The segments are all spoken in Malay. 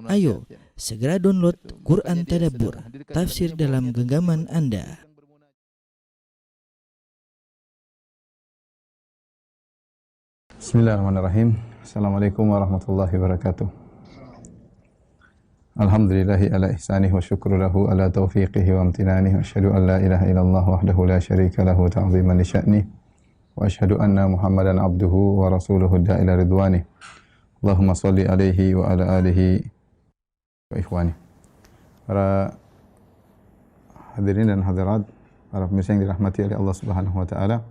Ayo, segera download Quran Tadabbur, tafsir dalam genggaman Anda. Bismillahirrahmanirrahim. Assalamualaikum warahmatullahi wabarakatuh. Alhamdulillahi ala ihsanih wa syukru lahu ala taufiqihi wa amtinanih. Wa asyhadu an la ilaha illallah wahdahu la syarika lahu ta'ziman li sya'nih. Wa asyhadu anna Muhammadan abduhu wa rasuluhu da'ila ridwanih. Allahumma salli alaihi wa ala alihi wa ikhwani. Para hadirin dan hadirat, para pemirsa yang dirahmati oleh Allah Subhanahu wa taala,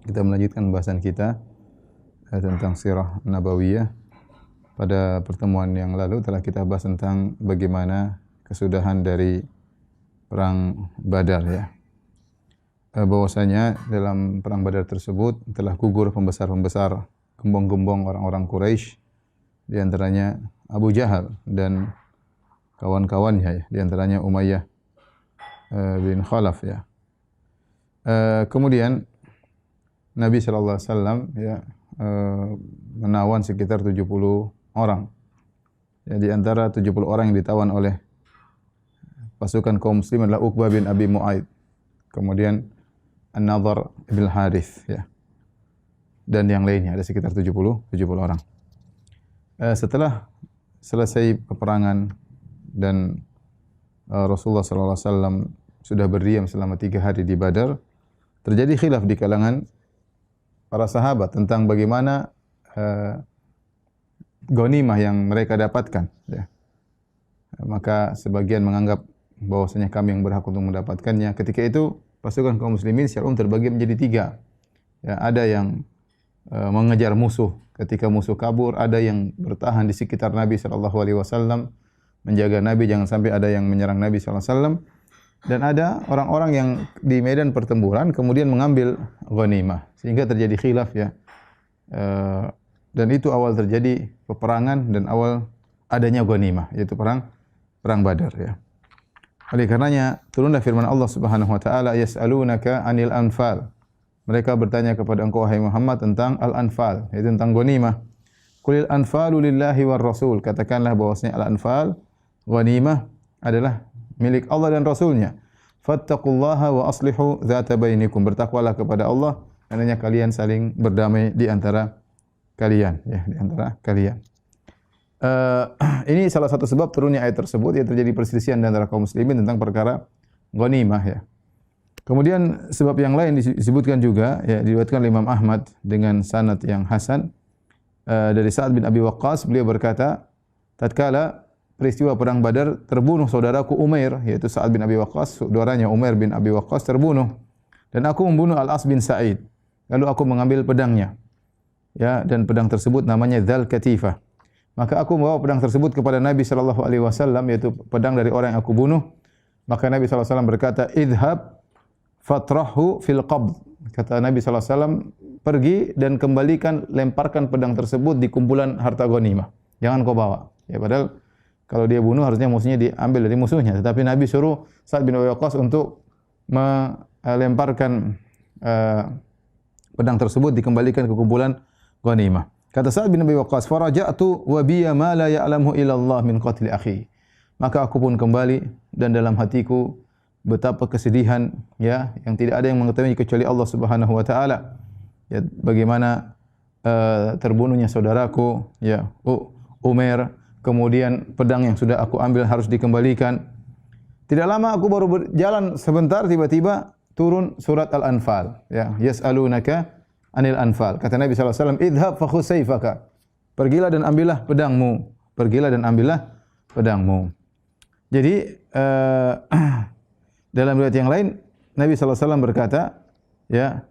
kita melanjutkan pembahasan kita tentang sirah nabawiyah. Pada pertemuan yang lalu telah kita bahas tentang bagaimana kesudahan dari perang Badar, ya. Bahwasanya dalam perang Badar tersebut telah gugur pembesar-pembesar, gembong-gembong orang-orang Quraisy, di antaranya Abu Jahal dan kawan-kawannya, ya, di antaranya Umayyah bin Khalaf, ya. Kemudian Nabi sallallahu alaihi wasallam, ya, menawan sekitar 70 orang. Ya, di antara 70 orang yang ditawan oleh pasukan kaum muslim adalah Uqbah bin Abi Mu'aid, kemudian An-Nadhr bin Harith, ya, dan yang lainnya, ada sekitar 70 orang. Setelah selesai peperangan dan Rasulullah sallallahu alaihi wasallam sudah berdiam selama 3 hari di Badar, terjadi khilaf di kalangan para sahabat tentang bagaimana ghanimah yang mereka dapatkan, ya. Maka sebagian menganggap bahwasanya kami yang berhak untuk mendapatkannya. Ketika itu pasukan kaum muslimin secara umum terbagi menjadi 3. Ya, ada yang mengejar musuh ketika musuh kabur, ada yang bertahan di sekitar Nabi sallallahu alaihi wasallam menjaga Nabi jangan sampai ada yang menyerang Nabi sallallahu alaihi wasallam, dan ada orang-orang yang di medan pertempuran kemudian mengambil ghanimah sehingga terjadi khilaf, ya. Dan itu awal terjadi peperangan dan awal adanya ghanimah, yaitu perang Badar, ya. Oleh karenanya turunlah firman Allah Subhanahu wa taala, yas'alunaka 'anil anfal. Mereka bertanya kepada engkau wahai Muhammad tentang al-anfal, yaitu tentang ghanimah. Qulil anfalu lillahi war rasul. Katakanlah bahwasanya al-anfal, ghanimah, adalah milik Allah dan Rasulnya. Fattaqullaha wa aslihu dzata bainikum. Bertakwalah kepada Allah, hendaknya kalian saling berdamai di antara kalian, ya, di antara kalian. Ini salah satu sebab turunnya ayat tersebut, ya, terjadi perselisihan di antara kaum muslimin tentang perkara ghanimah, ya. Kemudian sebab yang lain disebutkan juga, ya, diriwayatkan oleh Imam Ahmad dengan sanad yang hasan dari Sa'ad bin Abi Waqqas. Beliau berkata, tatkala peristiwa perang Badar terbunuh saudaraku Umair, yaitu Sa'ad bin Abi Waqqas, saudaranya Umair bin Abi Waqqas terbunuh, dan aku membunuh Al-As bin Sa'id. Lalu aku mengambil pedangnya, ya, dan pedang tersebut namanya Dzal Katifah. Maka aku membawa pedang tersebut kepada Nabi sallallahu alaihi wasallam, yaitu pedang dari orang yang aku bunuh. Maka Nabi sallallahu alaihi wasallam berkata, "Idhhab fatrahu fil qabd." Kata Nabi sallallahu alaihi wasallam, pergi dan kembalikan, lemparkan pedang tersebut di kumpulan harta ghanimah. Jangan kau bawa. Ya, padahal kalau dia bunuh harusnya musuhnya diambil dari musuhnya, tetapi Nabi suruh Sa'ad bin Abi Waqqas untuk melemparkan pedang tersebut dikembalikan ke kumpulan ghanimah. Kata Sa'ad bin Abi Waqqas, "Faraja'tu wa biya ma la ya'lamu illa Allah min qatli akhi." Maka aku pun kembali dan dalam hatiku betapa kesedihan, ya, yang tidak ada yang mengetahui kecuali Allah Subhanahu wa taala. Ya, bagaimana terbunuhnya saudaraku, ya, Umair, kemudian pedang yang sudah aku ambil harus dikembalikan. Tidak lama aku baru berjalan sebentar, tiba-tiba turun surat Al-Anfal, ya, yas'alunaka 'anil anfal. Kata Nabi sallallahu alaihi wasallam, "Idhhab fa khudh sayfaka." Pergilah dan ambillah pedangmu. Pergilah dan ambillah pedangmu. Jadi dalam riwayat yang lain Nabi sallallahu alaihi wasallam berkata, ya,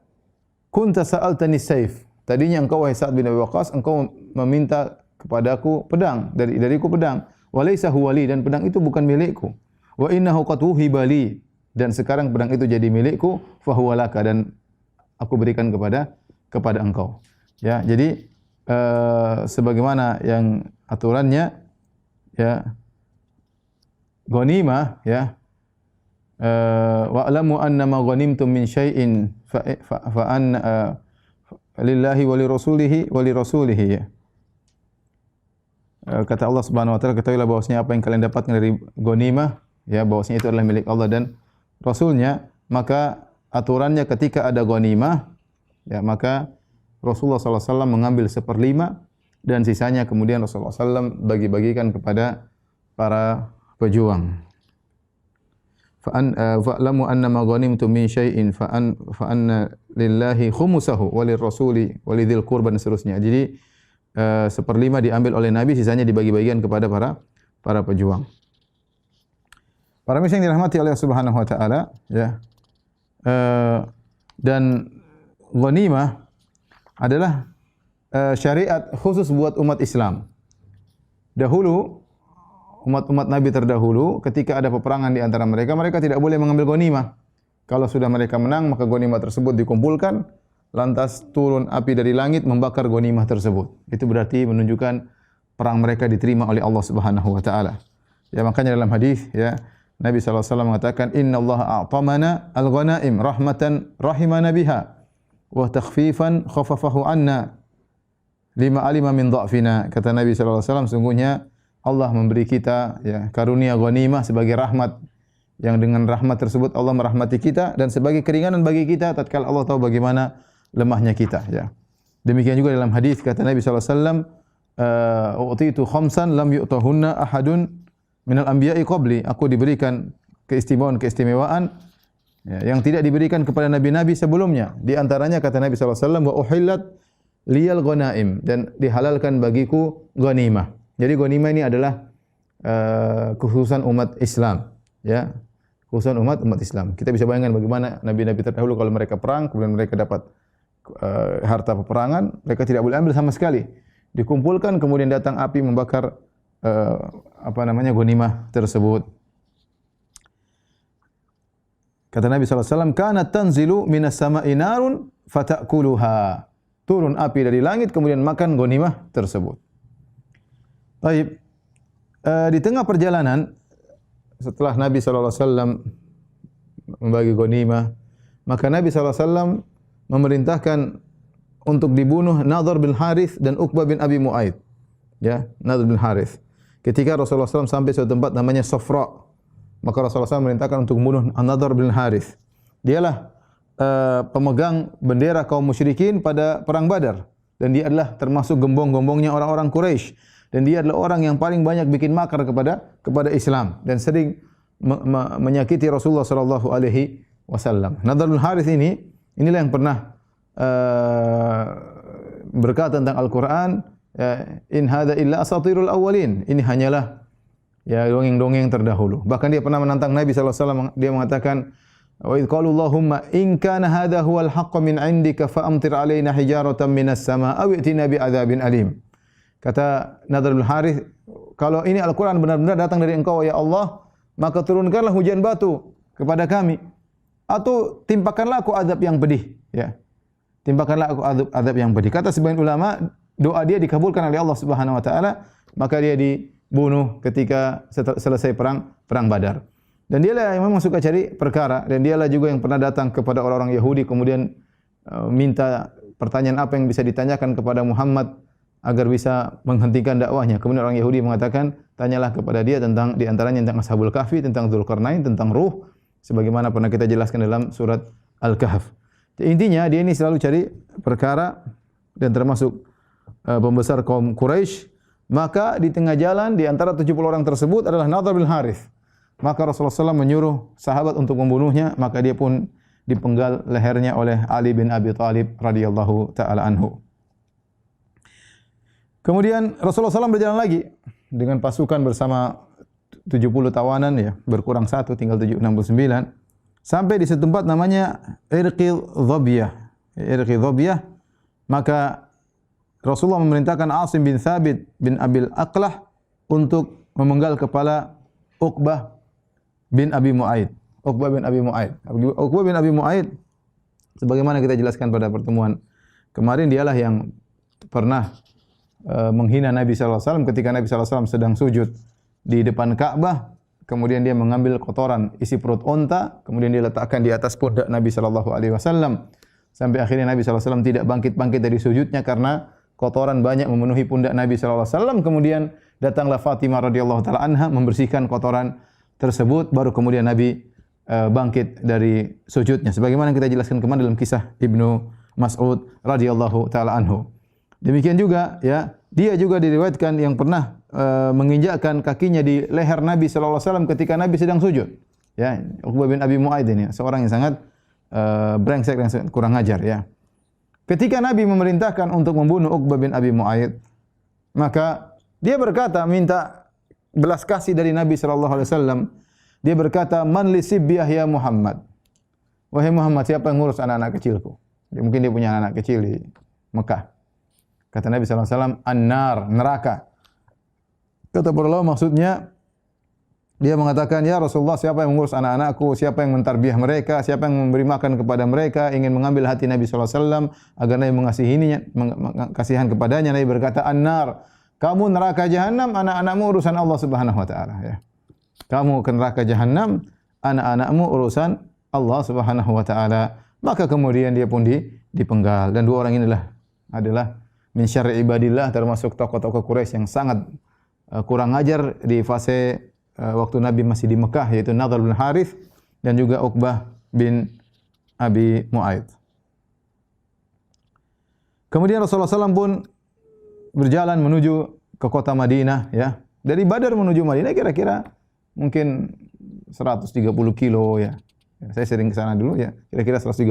"Kunta sa'altani sayf." Tadinya engkau wahai Sa'ad bin Abi Waqqas, engkau meminta kepadaku pedang, dariku pedang. "Wa laisa huwa li." Dan pedang itu bukan milikku. "Wa innahu qad wuhiba li." Dan sekarang pedang itu jadi milikku, fa huwa laka, dan aku berikan kepada engkau. Ya, jadi sebagaimana yang aturannya, ya, ghanimah, ya, wa'lamu annama ghanimtum min syai'in fa anna lillahi wa li rasulihi, ya. kata Allah Subhanahu wa taala, ketahuilah bahwasanya apa yang kalian dapatkan dari ghanimah, ya, bahwasanya itu adalah milik Allah dan Rasulnya. Maka aturannya ketika ada ghanimah, ya, maka Rasulullah SAW mengambil 1/5 dan sisanya kemudian Rasulullah SAW bagi-bagikan kepada para pejuang. Fa'lamu annama ghanimtum min syai'in fa anna lillahi khumusahu wa lirrasuli wa lidzil qurba dan seterusnya. Jadi 1/5 diambil oleh Nabi, sisanya dibagi-bagikan kepada para pejuang. Para muslim yang dirahmati oleh Allah Subhanahu wa taala, ya. Dan ghanimah adalah syariat khusus buat umat Islam. Dahulu umat-umat Nabi terdahulu ketika ada peperangan di antara mereka, mereka tidak boleh mengambil ghanimah. Kalau sudah mereka menang, maka ghanimah tersebut dikumpulkan, lantas turun api dari langit membakar ghanimah tersebut. Itu berarti menunjukkan perang mereka diterima oleh Allah Subhanahu wa taala. Ya, makanya dalam hadis, ya, Nabi SAW mengatakan, "Innallaha a'tamana al-ghanaim rahmatan rahimana biha wa takhfifan khaffafahu anna lima alima min dha'fina." Kata Nabi SAW, sungguhnya Allah memberi kita, ya, karunia ghanimah sebagai rahmat, yang dengan rahmat tersebut Allah merahmati kita, dan sebagai keringanan bagi kita tatkala Allah tahu bagaimana lemahnya kita, ya. Demikian juga dalam hadis kata Nabi SAW, "U'titu khamsan lam yu'tahunna ahadun minal anbiya'i qabli." Aku diberikan keistimewaan, ya, yang tidak diberikan kepada nabi-nabi sebelumnya. Di antaranya kata Nabi SAW, "Wa uhillat liyal ghanaim," dan dihalalkan bagiku ghanimah. Jadi ghanimah ini adalah kekhususan umat Islam, ya. Kekhususan umat Islam. Kita bisa bayangkan bagaimana nabi-nabi terdahulu kalau mereka perang, kemudian mereka dapat harta peperangan, mereka tidak boleh ambil sama sekali. Dikumpulkan kemudian datang api membakar ghanimah tersebut. Kata Nabi SAW, "Kanat tanzilu minas sama'i narun fatakuluha." Turun api dari langit kemudian makan ghanimah tersebut. Baik. Di tengah perjalanan setelah Nabi SAW membagi ghanimah, maka Nabi SAW memerintahkan untuk dibunuh Nadhr bin Harith dan Uqbah bin Abi Mu'aid. Ya, Nadhr bin Harith. Ketika Rasulullah SAW sampai suatu tempat namanya Safra, maka Rasulullah SAW memerintahkan untuk membunuh Nadhr bin Harith. Dialah pemegang bendera kaum musyrikin pada perang Badar, dan dia adalah termasuk gembong-gembongnya orang-orang Quraisy. Dan dia adalah orang yang paling banyak bikin makar kepada Islam dan sering menyakiti Rasulullah sallallahu alaihi wasallam. Nadhr bin Harith inilah yang pernah berkata tentang Al-Qur'an, "In hadza illa asatirul awwalin." Ini hanyalah, ya, dongeng-dongeng terdahulu. Bahkan dia pernah menantang Nabi sallallahu alaihi wasallam, dia mengatakan, "Wa idz qalu Allahumma in kana hadza huwal haqqu min 'indika fa amtir 'alaina hijaratan minas sama' aw i'tina bi'adzabin alim." Kata Nadhr bin Harith, kalau ini Al-Quran benar-benar datang dari Engkau, ya Allah, maka turunkanlah hujan batu kepada kami, atau timpakanlah aku azab yang pedih, ya. Timpakanlah aku azab yang pedih. Kata sebagian ulama, doa dia dikabulkan oleh Allah Subhanahu wa taala, maka dia dibunuh ketika selesai perang Badar. Dan dialah yang memang suka cari perkara, dan dialah juga yang pernah datang kepada orang-orang Yahudi kemudian minta pertanyaan apa yang bisa ditanyakan kepada Muhammad agar bisa menghentikan dakwahnya. Kemudian orang Yahudi mengatakan, tanyalah kepada dia tentang, di antaranya tentang Ashabul Kahfi, tentang Dzulqarnain, tentang ruh, sebagaimana pernah kita jelaskan dalam surat Al-Kahf. Intinya dia ini selalu cari perkara dan termasuk pembesar kaum Quraisy. Maka di tengah jalan di antara 70 orang tersebut adalah Nadhr bin Harith. Maka Rasulullah SAW menyuruh sahabat untuk membunuhnya, maka dia pun dipenggal lehernya oleh Ali bin Abi Thalib radhiyallahu taala anhu. Kemudian Rasulullah SAW berjalan lagi dengan pasukan bersama 70 tawanan, ya, berkurang satu, tinggal 69. Sampai di satu tempat namanya Irqi Dhabiyah. Maka Rasulullah memerintahkan Asim bin Thabit bin Abil Aqlah untuk memenggal kepala Uqbah bin Abi Mu'aid. Uqbah bin Abi Mu'aid, sebagaimana kita jelaskan pada pertemuan kemarin, dialah yang pernah menghina Nabi SAW ketika Nabi SAW sedang sujud di depan Ka'bah. Kemudian dia mengambil kotoran isi perut onta, kemudian dia letakkan di atas pundak Nabi SAW. Sampai akhirnya Nabi SAW tidak bangkit-bangkit dari sujudnya karena kotoran banyak memenuhi pundak Nabi SAW. Kemudian datanglah Fatimah radhiyallahu taala anha membersihkan kotoran tersebut, baru kemudian Nabi bangkit dari sujudnya sebagaimana kita jelaskan kemarin dalam kisah Ibnu Mas'ud radhiyallahu taala anhu. Demikian juga ya, dia juga diriwayatkan yang pernah menginjakkan kakinya di leher Nabi sallallahu alaihi wasallam ketika Nabi sedang sujud. Ya, Uqbah bin Abi Mu'aid ini seorang yang sangat brengsek dan kurang ajar ya. Ketika Nabi memerintahkan untuk membunuh Uqbah bin Abi Mu'aid, maka dia berkata minta belas kasih dari Nabi sallallahu alaihi wasallam. Dia berkata, "Man li sibyah ya Muhammad." Wahai Muhammad, siapa yang ngurus anak-anak kecilku? Mungkin dia punya anak kecil di Mekah. Kata Nabi sallallahu alaihi wasallam, "An-nar," neraka. Kata para ulama maksudnya dia mengatakan, "Ya Rasulullah, siapa yang mengurus anak-anakku? Siapa yang mentarbiyah mereka? Siapa yang memberi makan kepada mereka?" Ingin mengambil hati Nabi sallallahu alaihi wasallam agar Nabi mengasihinya, kasihan kepadanya. Nabi berkata, "An-nar." Kamu neraka jahanam, anak-anakmu urusan Allah Subhanahu wa taala ya. Kamu ke neraka jahanam, anak-anakmu urusan Allah Subhanahu wa taala. Maka kemudian dia pun dipenggal, dan dua orang inilah adalah min syarri ibadillah, termasuk tokoh-tokoh Quraisy yang sangat kurang ajar di fase waktu Nabi masih di Mekah, yaitu Nadhr bin Harith dan juga Uqbah bin Abi Mu'aid. Kemudian Rasulullah SAW pun berjalan menuju ke kota Madinah ya. Dari Badar menuju Madinah kira-kira mungkin 130 kilo ya. Saya sering ke sana dulu ya. Kira-kira 130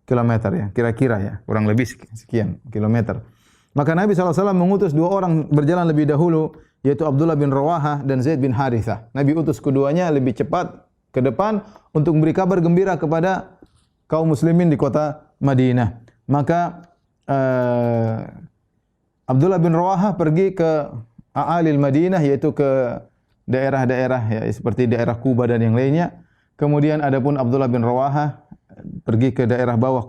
kilometer ya. Kira-kira ya. Kurang lebih sekian kilometer. Maka Nabi SAW mengutus dua orang berjalan lebih dahulu, yaitu Abdullah bin Rawahah dan Zaid bin Harithah. Nabi utus keduanya lebih cepat ke depan untuk memberi kabar gembira kepada kaum muslimin di kota Madinah. Maka Abdullah bin Rawahah pergi ke A'alil Madinah, yaitu ke daerah-daerah ya seperti daerah Kuba dan yang lainnya. Kemudian adapun Abdullah bin Rawahah pergi ke daerah bawah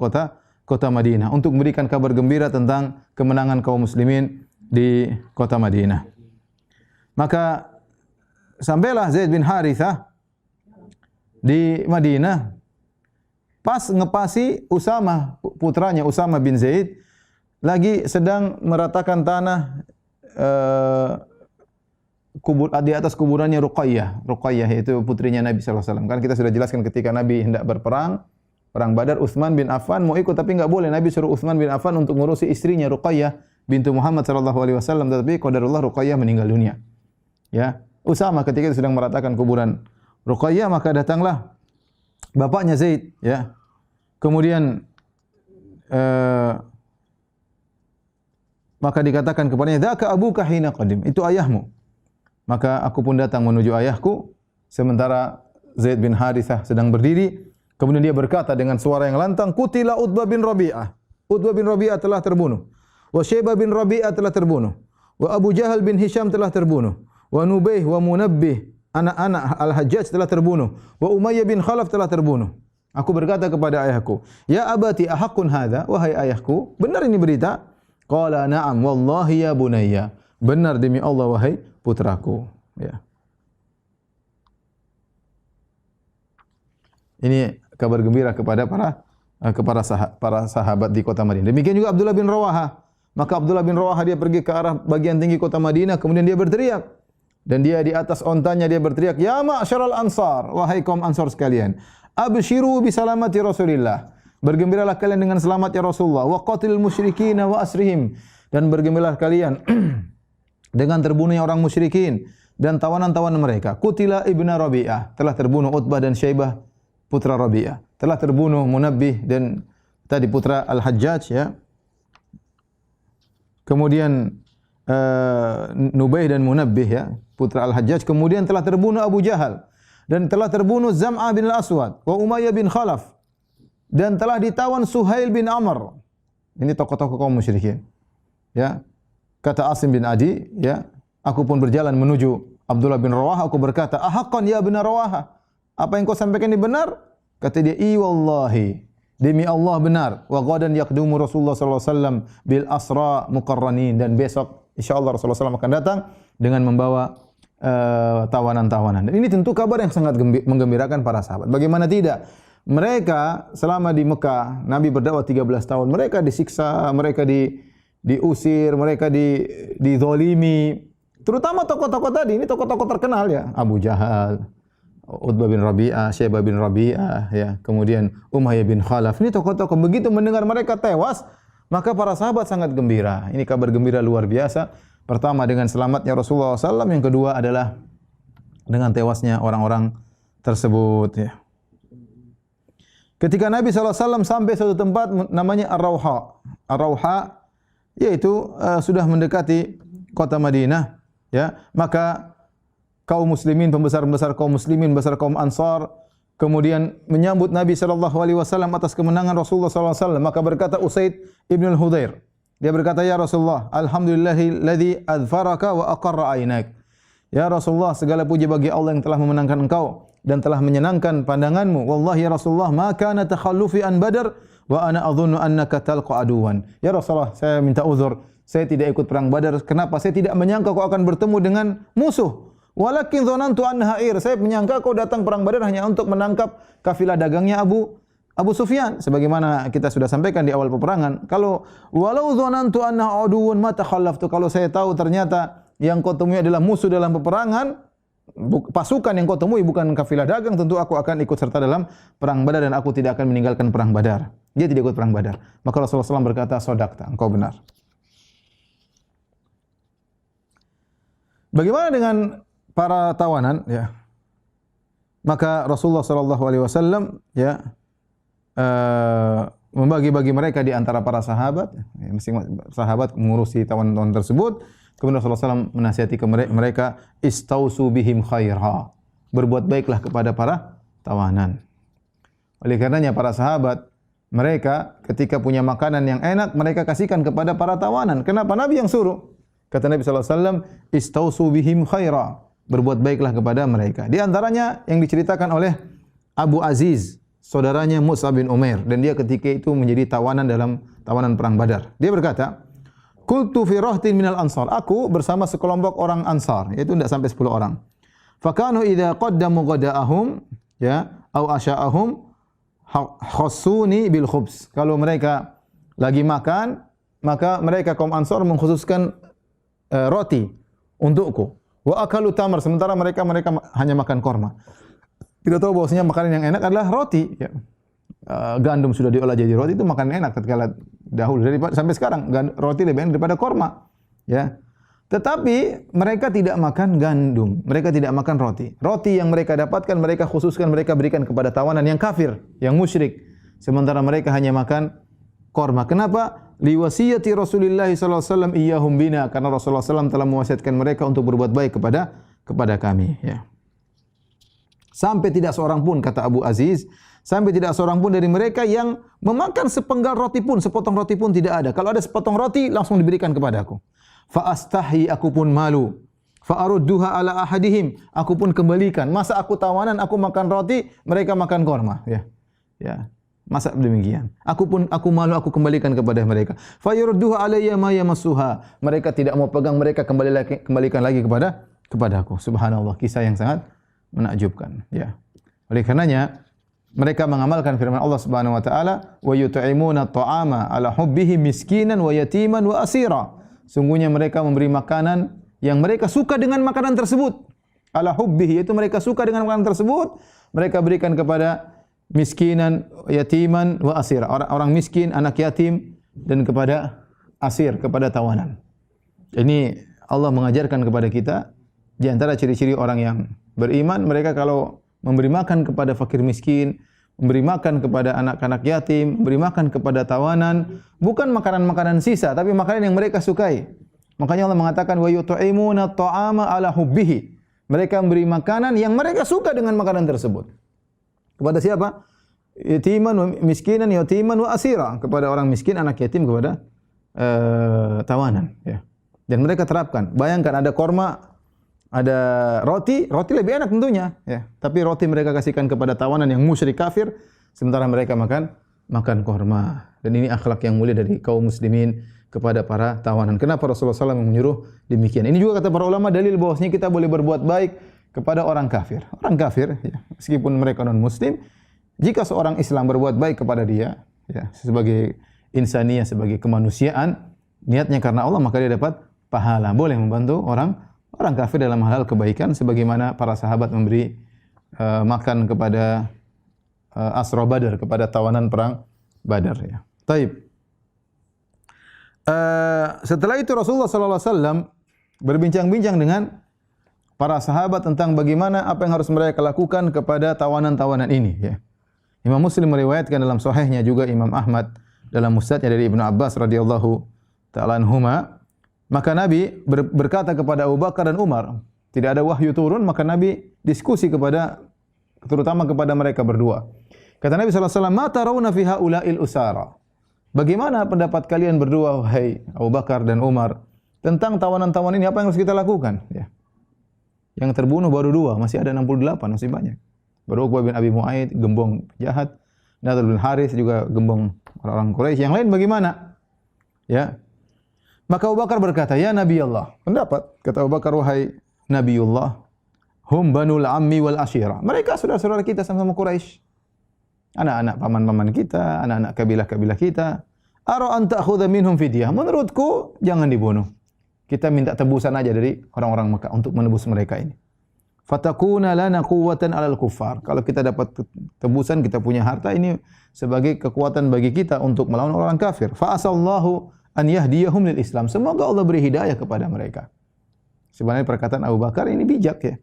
kota Madinah untuk memberikan kabar gembira tentang kemenangan kaum muslimin di kota Madinah. Maka sampailah Zaid bin Harithah di Madinah pas ngepasi Usama, putranya Usama bin Zaid lagi sedang meratakan tanah di atas kuburannya Ruqayyah. Ruqayyah yaitu putrinya Nabi sallallahu alaihi wasallam. Kan kita sudah jelaskan ketika Nabi hendak berperang, perang Badar, Utsman bin Affan mau ikut tapi enggak boleh. Nabi suruh Utsman bin Affan untuk ngurusi istrinya Ruqayyah bintu Muhammad sallallahu alaihi wasallam, tetapi qadarullah Ruqayyah meninggal dunia. Ya, Usama ketika itu sedang meratakan kuburan Ruqayyah, maka datanglah bapaknya Zaid, ya. Kemudian maka dikatakan kepadanya, "Dzaka abuka hina qadim." Itu ayahmu. Maka aku pun datang menuju ayahku, sementara Zaid bin Harithah sedang berdiri. Kemudian dia berkata dengan suara yang lantang, "Qutila Utbah bin Rabi'ah." Utbah bin Rabi'ah telah terbunuh. Wa Syaibah bin Rabi'ah telah terbunuh. Wa Abu Jahal bin Hisham telah terbunuh. Wa Nubaih wa Munabbih, anak-anak Al-Hajjaj telah terbunuh. Wa Umayyah bin Khalaf telah terbunuh. Aku berkata kepada ayahku, "Ya abati ahaqqun hadza?" Wahai ayahku, benar ini berita? Qala na'am wallahi ya bunayya. Benar demi Allah wahai putraku. Ya. Ini kabar gembira kepada para sahabat di kota Madinah. Demikian juga Abdullah bin Rawahah. Maka Abdullah bin Rawahah dia pergi ke arah bagian tinggi kota Madinah, kemudian dia berteriak. Dan dia di atas ontanya dia berteriak, "Ya ma'syaral ansar, wahai kaum Ansar sekalian, abshiru bi salamati Rasulillah." Bergembiralah kalian dengan selamatnya Rasulullah. Wa qatilul musyrikin wa asrihim. Dan bergembiralah kalian dengan terbunuhnya orang musyrikin dan tawanan-tawanan mereka. Qutila ibnu Rabi'ah, telah terbunuh Utbah dan Syaibah putra Rabi'ah. Telah terbunuh Munabbih dan tadi putra Al-Hajjaj ya. Kemudian Nubaih dan Munabbih ya, putra Al-Hajjaj. Kemudian telah terbunuh Abu Jahal dan telah terbunuh Zam'ah bin Al-Aswad wa Umayyah bin Khalaf. Dan telah ditawan Suhail bin Amr. Ini tokoh-tokoh kaum musyrikin. Ya. Kata Asim bin Adi, ya, aku pun berjalan menuju Abdullah bin Rawahah, aku berkata, "Ahaqqan ya bin Rawahah? Apa yang kau sampaikan ini benar?" Kata dia, "I wallahi, demi Allah benar. Wa ghadan yaqdumu Rasulullah sallallahu alaihi wasallam bil asra muqarranin." Dan besok insyaallah Rasulullah SAW akan datang dengan membawa tawanan-tawanan. Dan ini tentu kabar yang sangat menggembirakan para sahabat. Bagaimana tidak? Mereka selama di Mekah, Nabi berdakwah 13 tahun, mereka disiksa, mereka diusir, mereka dizalimi, Terutama tokoh-tokoh tadi, ini tokoh-tokoh terkenal ya, Abu Jahal, Utbah bin Rabi'ah, Syaibah bin Rabi'ah, ya, kemudian Umayyah bin Khalaf. Ini tokoh-tokoh begitu mendengar mereka tewas, maka para sahabat sangat gembira. Ini kabar gembira luar biasa. Pertama dengan selamatnya Rasulullah SAW, yang kedua adalah dengan tewasnya orang-orang tersebut. Ya. Ketika Nabi SAW sampai suatu tempat namanya Ar-Rawha. Ar-Rawha yaitu sudah mendekati kota Madinah, ya, maka kaum muslimin, pembesar-pembesar kaum muslimin, besar kaum Ansar, kemudian menyambut Nabi SAW atas kemenangan Rasulullah SAW. Maka berkata Usaid ibn al-Hudhair, dia berkata, ya Rasulullah, alhamdulillahilladzi adfaraka wa aqarra ainak. Ya Rasulullah, segala puji bagi Allah yang telah memenangkan engkau dan telah menyenangkan pandanganmu. Wallahi ya Rasulullah, ma kana takhallufi an Badar wa ana adhunnu annaka talqa aduwan. Ya Rasulullah, saya minta uzur. Saya tidak ikut perang Badar. Kenapa? Saya tidak menyangka kau akan bertemu dengan musuh. Walakin dzanantu annaha ir. Saya menyangka kau datang perang Badar hanya untuk menangkap kafilah dagangnya Abu Sufyan. Sebagaimana kita sudah sampaikan di awal peperangan. Kalau walau dzanantu annaha aduwwun ma takhallaftu. Kalau saya tahu ternyata yang kau temui adalah musuh dalam peperangan, pasukan yang kau temui bukan kafilah dagang, tentu aku akan ikut serta dalam perang Badar dan aku tidak akan meninggalkan perang Badar. Dia tidak ikut perang Badar. Maka Rasulullah SAW berkata, "Shadaqta, engkau benar." Bagaimana dengan para tawanan? Ya. Maka Rasulullah SAW ya membagi-bagi mereka di antara para sahabat. Ya, masing-masing sahabat mengurusi tawanan-tawanan tersebut. Kemudian Rasulullah SAW menasihati ke mereka, istausu bihim khairha. Berbuat baiklah kepada para tawanan. Oleh karenanya para sahabat, mereka ketika punya makanan yang enak, mereka kasihkan kepada para tawanan. Kenapa? Nabi yang suruh. Kata Nabi SAW, istausu bihim khairha. Berbuat baiklah kepada mereka. Di antaranya yang diceritakan oleh Abu Aziz, saudaranya Mus'ab bin Umair. Dan dia ketika itu menjadi tawanan dalam tawanan perang Badar. Dia berkata, Qultu fi rahtin minal ansar. Aku bersama sekelompok orang Ansar, yaitu tidak sampai 10 orang. Fakanu idza qaddamu ghada'ahum ya au asya'ahum khassuni bil khubz. Kalau mereka lagi makan, maka mereka kaum Ansar mengkhususkan roti untukku. Wa akalu tamar, sementara mereka hanya makan korma. Tidak tahu bahwasanya makanan yang enak adalah roti, ya. Gandum sudah diolah jadi roti itu makanan enak tatkala dahulu, sampai sekarang roti lebih enak daripada korma, ya. Tetapi mereka tidak makan gandum, mereka tidak makan roti. Roti yang mereka dapatkan mereka khususkan, mereka berikan kepada tawanan yang kafir, yang musyrik. Sementara mereka hanya makan korma. Kenapa? Liwasiyati Rasulullah sallallahu alaihi wasallam iyyahum bina, karena Rasulullah SAW telah mewasiatkan mereka untuk berbuat baik kepada kami, ya. Sampai tidak seorang pun, kata Abu Aziz, sampai tidak seorang pun dari mereka yang memakan sepenggal roti pun, sepotong roti pun tidak ada. Kalau ada sepotong roti, langsung diberikan kepadaku. Fa astahi, aku pun malu. Fa arudduha ala ahadihim, aku pun kembalikan. Masa aku tawanan, aku makan roti, mereka makan korma, ya. Ya. Masa demikian. Aku malu, aku kembalikan kepada mereka. Fa yurduha alayya ma yamassuha. Mereka tidak mau pegang, mereka kembalikan lagi kepadaku. Subhanallah, kisah yang sangat menakjubkan, ya. Oleh karenanya mereka mengamalkan firman Allah Subhanahu wa taala, wa yut'imuna at'ama ala hubbihi miskinan wa yatiman wa asira. Sungguhnya mereka memberi makanan yang mereka suka dengan makanan tersebut. Ala hubbihi, yaitu mereka suka dengan makanan tersebut, mereka berikan kepada miskinan, yatiman wa asira. Orang miskin, anak yatim, dan kepada asir, kepada tawanan. Ini Allah mengajarkan kepada kita di antara ciri-ciri orang yang beriman, mereka kalau memberi makan kepada fakir miskin, memberi makan kepada anak-anak yatim, memberi makan kepada tawanan, bukan makanan-makanan sisa, tapi makanan yang mereka sukai. Makanya Allah mengatakan wa yut'imuna at'ama ala hubbihi. Mereka memberi makanan yang mereka suka dengan makanan tersebut. Kepada siapa? Yatiman, miskinan, yatiman wa asira, kepada orang miskin, anak yatim, kepada tawanan, ya. Dan mereka terapkan. Bayangkan ada korma, ada roti lebih enak tentunya, ya. Tapi roti mereka kasihkan kepada tawanan yang musyrik kafir, sementara mereka makan korma. Dan ini akhlak yang mulia dari kaum muslimin kepada para tawanan. Kenapa Rasulullah SAW menyuruh demikian? Ini juga kata para ulama dalil bahwasanya kita boleh berbuat baik kepada orang kafir. Orang kafir, ya, meskipun mereka non muslim, jika seorang Islam berbuat baik kepada dia, ya, sebagai insaniyah, sebagai kemanusiaan, niatnya karena Allah, maka dia dapat pahala. Boleh membantu orang orang kafir dalam hal kebaikan sebagaimana para sahabat memberi makan kepada Asra Badar, kepada tawanan perang Badar ya. Taib. Setelah itu Rasulullah sallallahu alaihi wasallam berbincang-bincang dengan para sahabat tentang bagaimana apa yang harus mereka lakukan kepada tawanan-tawanan ini ya. Imam Muslim meriwayatkan dalam sahihnya, juga Imam Ahmad dalam musnadnya dari Ibnu Abbas radhiyallahu ta'ala anhuma, maka Nabi berkata kepada Abu Bakar dan Umar, tidak ada wahyu turun, maka Nabi diskusi terutama kepada mereka berdua. Kata Nabi sallallahu alaihi wasallam, "Ma tarawna fi haula'il usara?" Bagaimana pendapat kalian berdua, wahai Abu Bakar dan Umar, tentang tawanan-tawanan ini, apa yang harus kita lakukan ya? Yang terbunuh baru 2, masih ada 68, masih banyak. Baru Uqbah bin Abi Mu'aid, gembong jahat, Nadhr bin Harits juga gembong orang-orang Quraisy. Yang lain bagaimana? Ya. Maka Abu Bakar berkata, "Ya Nabi Allah." Pendapat kata Abu Bakar, wahai Nabiullah, "Hum banul ammi wal ashira." Mereka saudara-saudara kita sama-sama Quraisy. Anak-anak paman-paman kita, anak-anak kabilah-kabilah kita. Ara an ta'khudha minhum fidyah. Menurutku jangan dibunuh. Kita minta tebusan aja dari orang-orang Mekah untuk menebus mereka ini. Fatakuna lana quwwatan 'alal kuffar. Kalau kita dapat tebusan, kita punya harta, ini sebagai kekuatan bagi kita untuk melawan orang kafir. Fa asallahu an yahdiyahum lil Islam. Semoga Allah beri hidayah kepada mereka. Sebenarnya perkataan Abu Bakar ini bijak ya.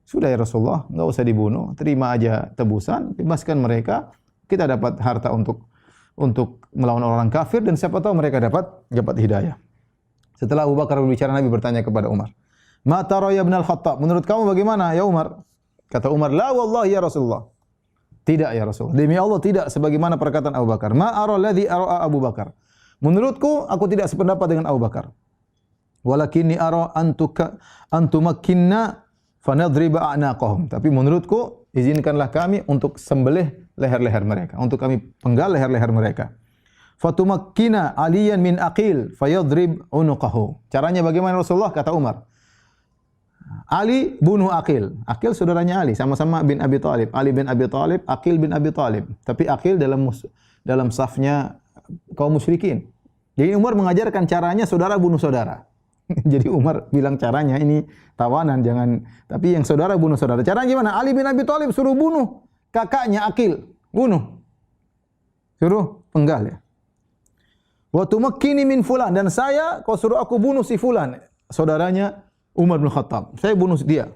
Sudah ya Rasulullah, enggak usah dibunuh, terima aja tebusan, bebaskan mereka. Kita dapat harta untuk melawan orang kafir, dan siapa tahu mereka dapat hidayah. Setelah Abu Bakar berbicara, Nabi bertanya kepada Umar, "Ma tara ya Ibn al-Khattab?" Menurut kamu bagaimana ya Umar? Kata Umar, "La wallahi ya Rasulullah." Tidak ya Rasul. Demi Allah tidak sebagaimana perkataan Abu Bakar. Ma ara alladhi ara Abu Bakar. Menurutku aku tidak sependapat dengan Abu Bakar. Walakinni ara antumakkinna fanadriba a'naqahum. Tapi menurutku izinkanlah kami untuk sembelih leher-leher mereka, untuk kami penggal leher-leher mereka. Fatumakkina aliyan min aqil fayadrib unuqahu. Caranya bagaimana Rasulullah? Kata Umar, Ali bunuh Aqil. Aqil saudaranya Ali, sama-sama bin Abi Thalib. Ali bin Abi Thalib, Aqil bin Abi Thalib. Tapi Aqil dalam safnya kaum musyrikin. Jadi Umar mengajarkan caranya saudara bunuh saudara. Jadi Umar bilang caranya ini tawanan, jangan, tapi yang saudara bunuh saudara. Caranya gimana? Ali bin Abi Thalib suruh bunuh kakaknya Aqil, bunuh. Suruh penggal ya. Wa tumakkini min fulan, dan saya kau suruh aku bunuh si fulan, saudaranya Umar bin Khattab. Saya bunuh dia.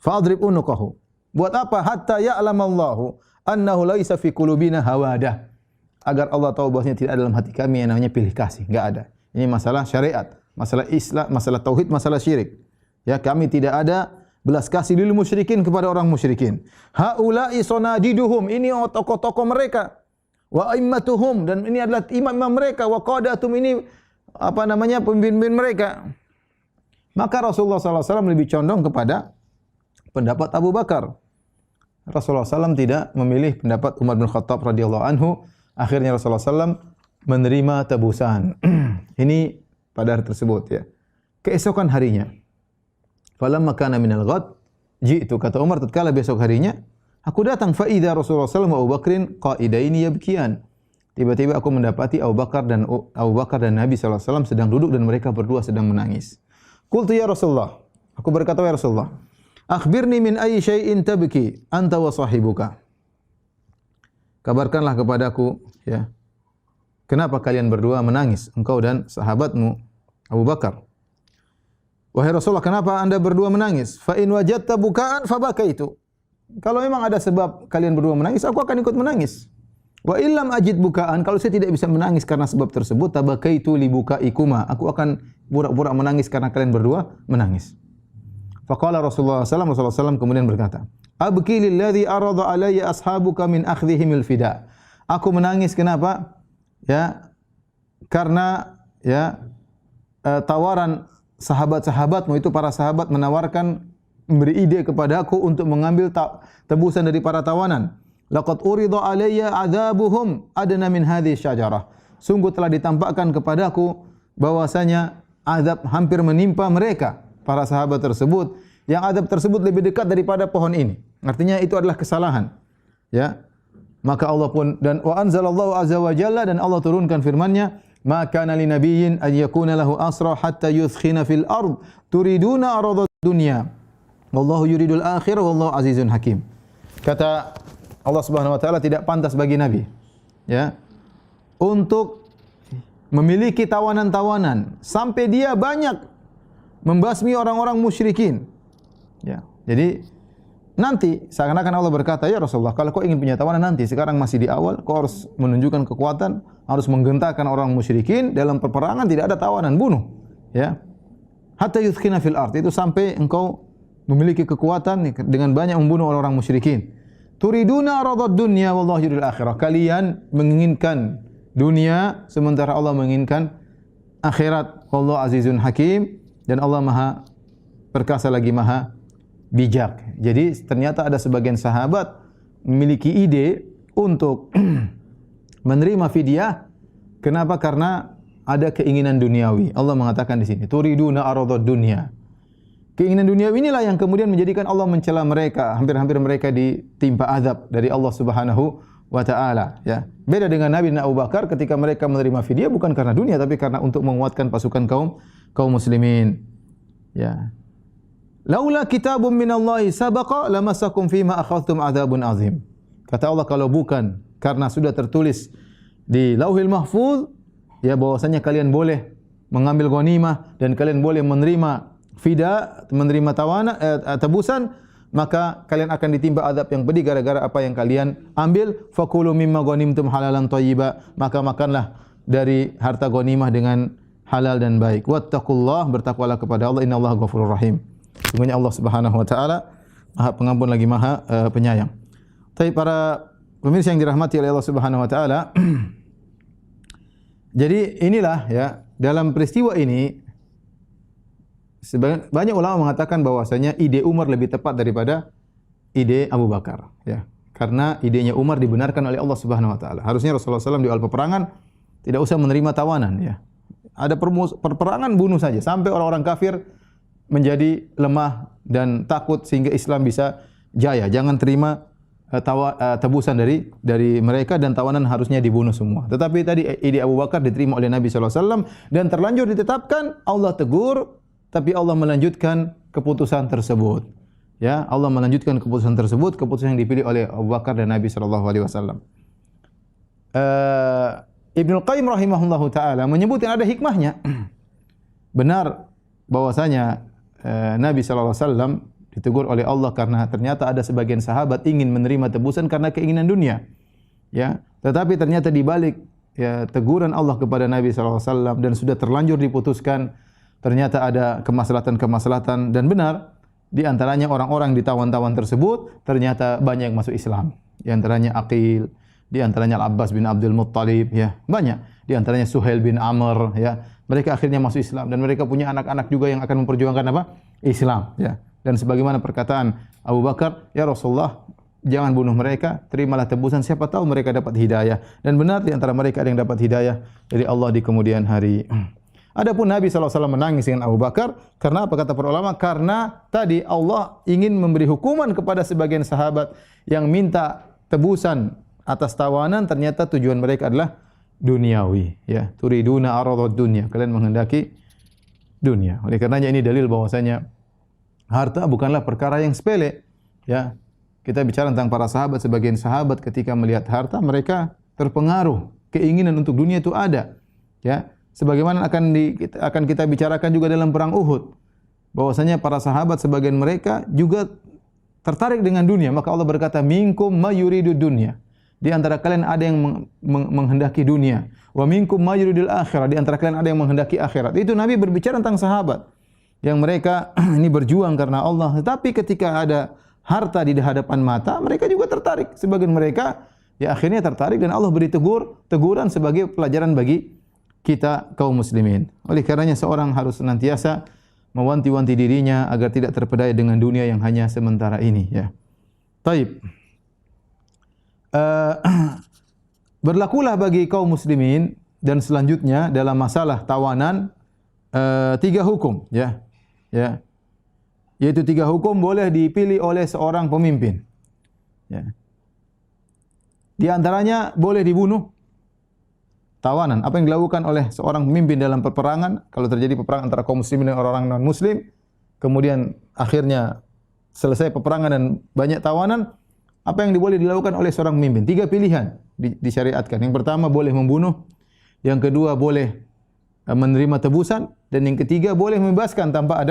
Fa'adrib unuqahu. Buat apa? Hatta ya'lamallahu annahu laisa fi qulubina hawadah. Agar Allah tahu bahwasanya tidak ada dalam hati kami yang namanya pilih kasih, enggak ada. Ini masalah syariat, masalah Islam, masalah tauhid, masalah syirik. Ya, kami tidak ada belas kasih lil musyrikin kepada orang musyrikin. Haula'i sanadiduhum, ini tokoh-tokoh mereka. Wa aimmatuhum, dan ini adalah imam-imam mereka. Wa qadatum, ini apa namanya, pemimpin mereka. Maka Rasulullah SAW lebih condong kepada pendapat Abu Bakar. Rasulullah SAW tidak memilih pendapat Umar bin Khattab radhiyallahu anhu. Akhirnya Rasulullah SAW menerima tebusan. Ini pada hari tersebut ya. Keesokan harinya, falamma kana minal ghad, ji'tu, kata Umar tatkala besok harinya, aku datang, fa idza Rasulullah SAW wa Abu Bakrin qa'idaini yabkiyan. Tiba-tiba aku mendapati Abu Bakar dan Nabi SAW sedang duduk dan mereka berdua sedang menangis. Qultu ya Rasulullah, aku berkata ya Rasulullah, akhbirni min ayyi syai'in tabki anta wa sahibuka. Kabarkanlah kepadaku ya, kenapa kalian berdua menangis, engkau dan sahabatmu Abu Bakar. Wahai Rasulullah, kenapa Anda berdua menangis? Fa in wajadta bukaan fa bakaitu. Kalau memang ada sebab kalian berdua menangis, aku akan ikut menangis. Wa illam ajid bukaan, kalau saya tidak bisa menangis karena sebab tersebut, tabakaitu li bukaikuma, aku akan pura-pura menangis karena kalian berdua menangis. Faqala Rasulullah SAW kemudian berkata, abki lilladzi arada alayya ashabuka min akhdhihimil fida. Aku menangis kenapa? Ya, karena ya tawaran sahabat-sahabatmu itu, para sahabat menawarkan, memberi ide kepadaku untuk mengambil tebusan dari para tawanan. Laqad urida alayya adzabuhum adna min hadhihi syajarah. Sungguh telah ditampakkan kepadaku bahwasanya azab hampir menimpa mereka, para sahabat tersebut, yang azab tersebut lebih dekat daripada pohon ini. Artinya itu adalah kesalahan. Ya. Maka Allah pun, dan wa anzalallahu azza wa jalla, dan Allah turunkan firman-Nya, ma kana linabiyyin an yakuna lahu asra hatta yuthkhina fil ard turiduna aradad dunya wallahu yuridul akhirah wallahu azizun hakim. Kata Allah Subhanahu wa taala, tidak pantas bagi nabi ya untuk memiliki tawanan-tawanan sampai dia banyak membasmi orang-orang musyrikin. Ya. Jadi nanti seakan-akan Allah berkata, ya Rasulullah, kalau kau ingin punya tawanan nanti, sekarang masih di awal, kau harus menunjukkan kekuatan, harus menggentarkan orang musyrikin dalam peperangan, tidak ada tawanan, bunuh. Ya. Hatta yuthkhina fil ard, itu sampai engkau memiliki kekuatan dengan banyak membunuh orang-orang musyrikin. Turiduna aradad dunya wallahu yuridul akhirah. Kalian menginginkan dunia sementara Allah menginginkan akhirat. Wallahu azizun hakim, dan Allah Maha perkasa lagi Maha bijak. Jadi ternyata ada sebagian sahabat memiliki ide untuk menerima fidyah. Kenapa? Karena ada keinginan duniawi. Allah mengatakan di sini, turiduna aradad dunya. Keinginan duniawi inilah yang kemudian menjadikan Allah mencela mereka. Hampir-hampir mereka ditimpa azab dari Allah Subhanahu wa taala, ya. Beda dengan Nabi dan Abu Bakar ketika mereka menerima fidyah bukan karena dunia tapi karena untuk menguatkan pasukan kaum muslimin. Ya. Laula kitabun minallahi sabaqa lamassakum fima akhadhtum adzabun azim. Kata Allah, kalau bukan karena sudah tertulis di Lauhil Mahfuz ya bahwasanya kalian boleh mengambil ghanimah dan kalian boleh menerima fida, menerima tebusan, maka kalian akan ditimpa azab yang pedih gara-gara apa yang kalian ambil. Fakulu mimma ghanimtum halalan thayyiba, maka makanlah dari harta ghanimah dengan halal dan baik. Wattaqullah, bertakwalah kepada Allah, innallaha ghafurur rahim. Sungguhnya Allah Subhanahu wa taala Maha Pengampun lagi Maha Penyayang. Tapi para pemirsa yang dirahmati oleh Allah Subhanahu wa taala, jadi inilah ya, dalam peristiwa ini banyak ulama mengatakan bahwasanya ide Umar lebih tepat daripada ide Abu Bakar, ya. Karena idenya Umar dibenarkan oleh Allah Subhanahu wa taala. Harusnya Rasulullah SAW di awal peperangan tidak usah menerima tawanan, ya. Ada peperangan, bunuh saja sampai orang-orang kafir menjadi lemah dan takut sehingga Islam bisa jaya. Jangan terima tebusan dari mereka dan tawanan harusnya dibunuh semua. Tetapi tadi ide Abu Bakar diterima oleh Nabi sallallahu alaihi wasallam dan terlanjur ditetapkan. Allah tegur, tapi Allah melanjutkan keputusan tersebut. Ya, Allah melanjutkan keputusan tersebut, keputusan yang dipilih oleh Abu Bakar dan Nabi sallallahu alaihi wasallam. Ibnu Qayyim rahimahullahu taala menyebutkan ada hikmahnya. Benar bahwasanya Nabi sallallahu alaihi wasallam ditegur oleh Allah karena ternyata ada sebagian sahabat ingin menerima tebusan karena keinginan dunia. Ya, tetapi ternyata di balik ya teguran Allah kepada Nabi sallallahu alaihi wasallam dan sudah terlanjur diputuskan, ternyata ada kemaslahatan-kemaslahatan dan benar di antaranya orang-orang ditawan-tawan tersebut ternyata banyak yang masuk Islam. Di antaranya Aqil, di antaranya Al-Abbas bin Abdul Muttalib, ya, banyak. Di antaranya Suhail bin Amr, ya. Mereka akhirnya masuk Islam dan mereka punya anak-anak juga yang akan memperjuangkan apa? Islam, ya. Dan sebagaimana perkataan Abu Bakar, ya Rasulullah, jangan bunuh mereka, terimalah tebusan, siapa tahu mereka dapat hidayah. Dan benar di antara mereka ada yang dapat hidayah dari Allah di kemudian hari. Adapun Nabi SAW menangis dengan Abu Bakar, karena apa kata para ulama? Karena tadi Allah ingin memberi hukuman kepada sebagian sahabat yang minta tebusan atas tawanan, ternyata tujuan mereka adalah duniawi, ya. Turiduna aradad dunya, kalian menghendaki dunia. Oleh karenanya ini dalil bahwasanya harta bukanlah perkara yang sepele, ya. Kita bicara tentang para sahabat, sebagian sahabat ketika melihat harta mereka terpengaruh, keinginan untuk dunia itu ada, ya. Sebagaimana akan kita bicarakan juga dalam perang Uhud, bahwasanya para sahabat sebagian mereka juga tertarik dengan dunia, maka Allah berkata minkum mayuridu dunya. Di antara kalian ada yang menghendaki dunia. Wa minkum mayuridul akhirah, di antara kalian ada yang menghendaki akhirat. Itu Nabi berbicara tentang sahabat yang mereka ini berjuang karena Allah. Tetapi ketika ada harta di hadapan mata, mereka juga tertarik. Sebagian mereka ya akhirnya tertarik dan Allah beri teguran sebagai pelajaran bagi kita kaum muslimin. Oleh karenanya seorang harus senantiasa mewanti-wanti dirinya agar tidak terpedaya dengan dunia yang hanya sementara ini, ya. Taib. Berlakulah bagi kaum muslimin dan selanjutnya dalam masalah tawanan 3 hukum, ya. Ya. Yaitu 3 hukum boleh dipilih oleh seorang pemimpin. Ya. Di antaranya boleh dibunuh tawanan. Apa yang dilakukan oleh seorang pemimpin dalam peperangan, kalau terjadi peperangan antara kaum muslimin dan orang-orang non-muslim, kemudian akhirnya selesai peperangan dan banyak tawanan, apa yang boleh dilakukan oleh seorang pemimpin? 3 pilihan disyariatkan. Yang pertama boleh membunuh, yang kedua boleh menerima tebusan, dan yang ketiga boleh membebaskan tanpa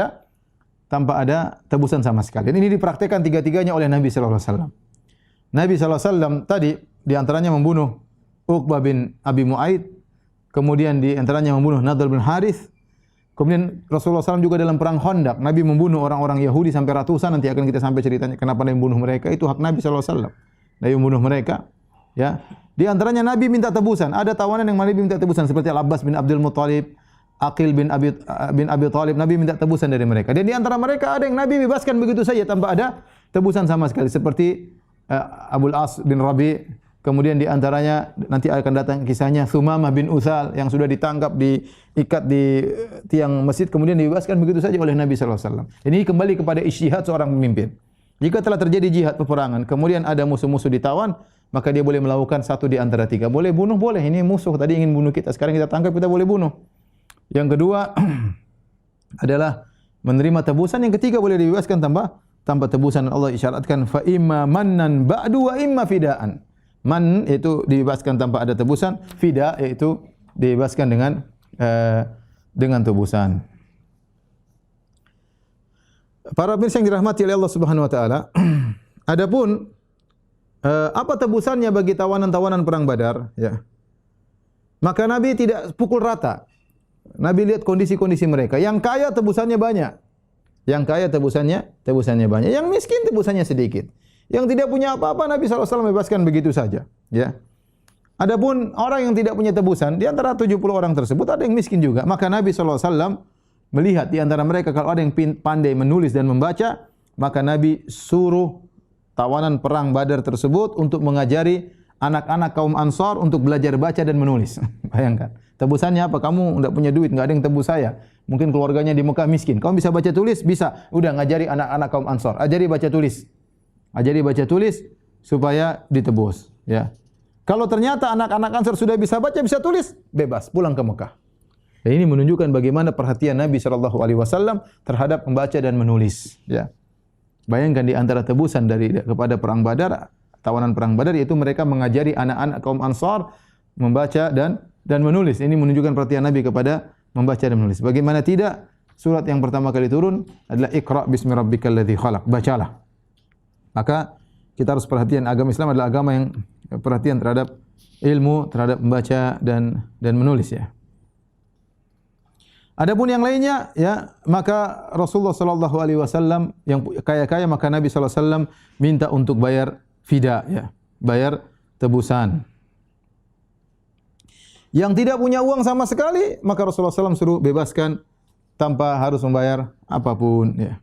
ada tebusan sama sekali. Dan ini dipraktikkan tiga-tiganya oleh Nabi sallallahu alaihi wasallam. Nabi sallallahu alaihi wasallam tadi di antaranya membunuh Uqbah bin Abi Mu'aid, kemudian di antaranya membunuh Nadhr bin Harith. Kemudian Rasulullah SAW juga dalam perang Khandaq, Nabi membunuh orang-orang Yahudi sampai ratusan, nanti akan kita sampai ceritanya kenapa Nabi membunuh mereka, itu hak Nabi SAW. Nabi membunuh mereka, ya. Di antaranya Nabi minta tebusan, ada tawanan yang Nabi minta tebusan seperti Al-Abbas bin Abdul Muttalib, Aqil bin Abi Thalib, Nabi minta tebusan dari mereka. Dan di antara mereka ada yang Nabi bebaskan begitu saja tanpa ada tebusan sama sekali, seperti Abul As bin Rabi'. Kemudian di antaranya nanti akan datang kisahnya Thumamah bin Uthal yang sudah ditangkap, diikat di tiang masjid, kemudian dibebaskan begitu saja oleh Nabi sallallahu alaihi wasallam. Ini kembali kepada ijtihad seorang pemimpin. Jika telah terjadi jihad peperangan, kemudian ada musuh-musuh ditawan, maka dia boleh melakukan satu di antara 3. Boleh bunuh, boleh. Ini musuh tadi ingin bunuh kita, sekarang kita tangkap, kita boleh bunuh. Yang kedua adalah menerima tebusan, yang ketiga boleh dibebaskan tanpa tebusan. Allah isyaratkan fa imma mannan ba'du wa imma fidaan. Man itu dibebaskan tanpa ada tebusan, fida yaitu dibebaskan dengan tebusan. Para pemirsa yang dirahmati oleh Allah Subhanahu wa taala, adapun apa tebusannya bagi tawanan-tawanan perang Badar, ya. Maka Nabi tidak pukul rata. Nabi lihat kondisi-kondisi mereka. Yang kaya tebusannya banyak. Yang kaya tebusannya banyak. Yang miskin tebusannya sedikit. Yang tidak punya apa-apa Nabi SAW bebaskan begitu saja, ya. Adapun orang yang tidak punya tebusan, di antara 70 orang tersebut ada yang miskin juga. Maka Nabi SAW melihat di antara mereka kalau ada yang pandai menulis dan membaca, maka Nabi suruh tawanan perang Badar tersebut untuk mengajari anak-anak kaum Ansar untuk belajar baca dan menulis. Bayangkan, tebusannya apa? Kamu tidak punya duit, enggak ada yang tebus saya. Mungkin keluarganya di Mekah miskin. Kamu bisa baca tulis? Bisa. Udah ngajari anak-anak kaum Ansar, ajari baca tulis. Ajari baca tulis supaya ditebus, ya. Kalau ternyata anak-anak Ansar sudah bisa baca, bisa tulis, bebas pulang ke Mekah. Dan ini menunjukkan bagaimana perhatian Nabi sallallahu alaihi wasallam terhadap membaca dan menulis, ya. Bayangkan di antara tebusan kepada perang Badar, tawanan perang Badar, yaitu mereka mengajari anak-anak kaum Ansar membaca dan menulis. Ini menunjukkan perhatian Nabi kepada membaca dan menulis. Bagaimana tidak? Surat yang pertama kali turun adalah Iqra bismi rabbikal ladzi khalaq. Bacalah. Maka kita harus perhatian, agama Islam adalah agama yang perhatian terhadap ilmu, terhadap membaca dan menulis, ya. Adapun yang lainnya, ya, maka Rasulullah sallallahu alaihi wasallam yang kaya-kaya, maka Nabi sallallahu alaihi wasallam minta untuk bayar fida, ya, bayar tebusan. Yang tidak punya uang sama sekali, maka Rasulullah SAW suruh bebaskan tanpa harus membayar apapun, ya.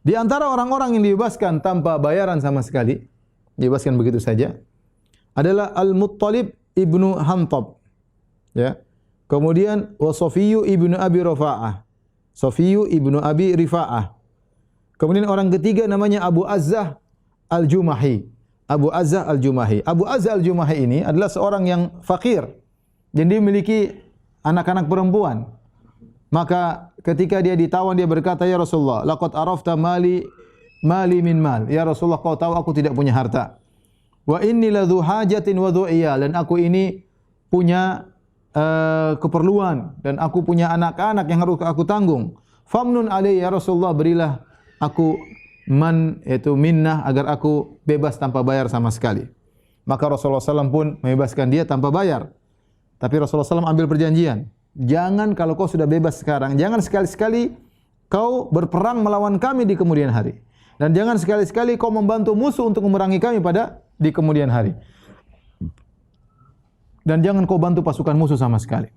Di antara orang-orang yang dibebaskan tanpa bayaran sama sekali, dibebaskan begitu saja, adalah Al-Muttalib ibnu Hantab, ya. Kemudian Safiyyu ibnu Abi Rifa'ah. Safiyyu ibnu Abi Rifa'ah. Kemudian orang ketiga namanya Abu Azzah Al-Jumahi. Abu Azzah Al-Jumahi. Abu Azzah Al-Jumahi ini adalah seorang yang fakir dan dia memiliki anak-anak perempuan. Maka ketika dia ditawan, dia berkata, "Ya Rasulullah, laqad arafta mali min mal." Ya Rasulullah, kau tahu aku tidak punya harta. Wa inni ladzu hajatin wa dzu iyal, dan aku ini punya keperluan dan aku punya anak-anak yang harus aku tanggung. Famnun alayya ya Rasulullah, berilah aku yaitu minnah agar aku bebas tanpa bayar sama sekali. Maka Rasulullah SAW pun membebaskan dia tanpa bayar. Tapi Rasulullah SAW ambil perjanjian. Jangan kalau kau sudah bebas sekarang, jangan sekali-sekali kau berperang melawan kami di kemudian hari. Dan jangan sekali-sekali kau membantu musuh untuk memerangi kami di kemudian hari. Dan jangan kau bantu pasukan musuh sama sekali.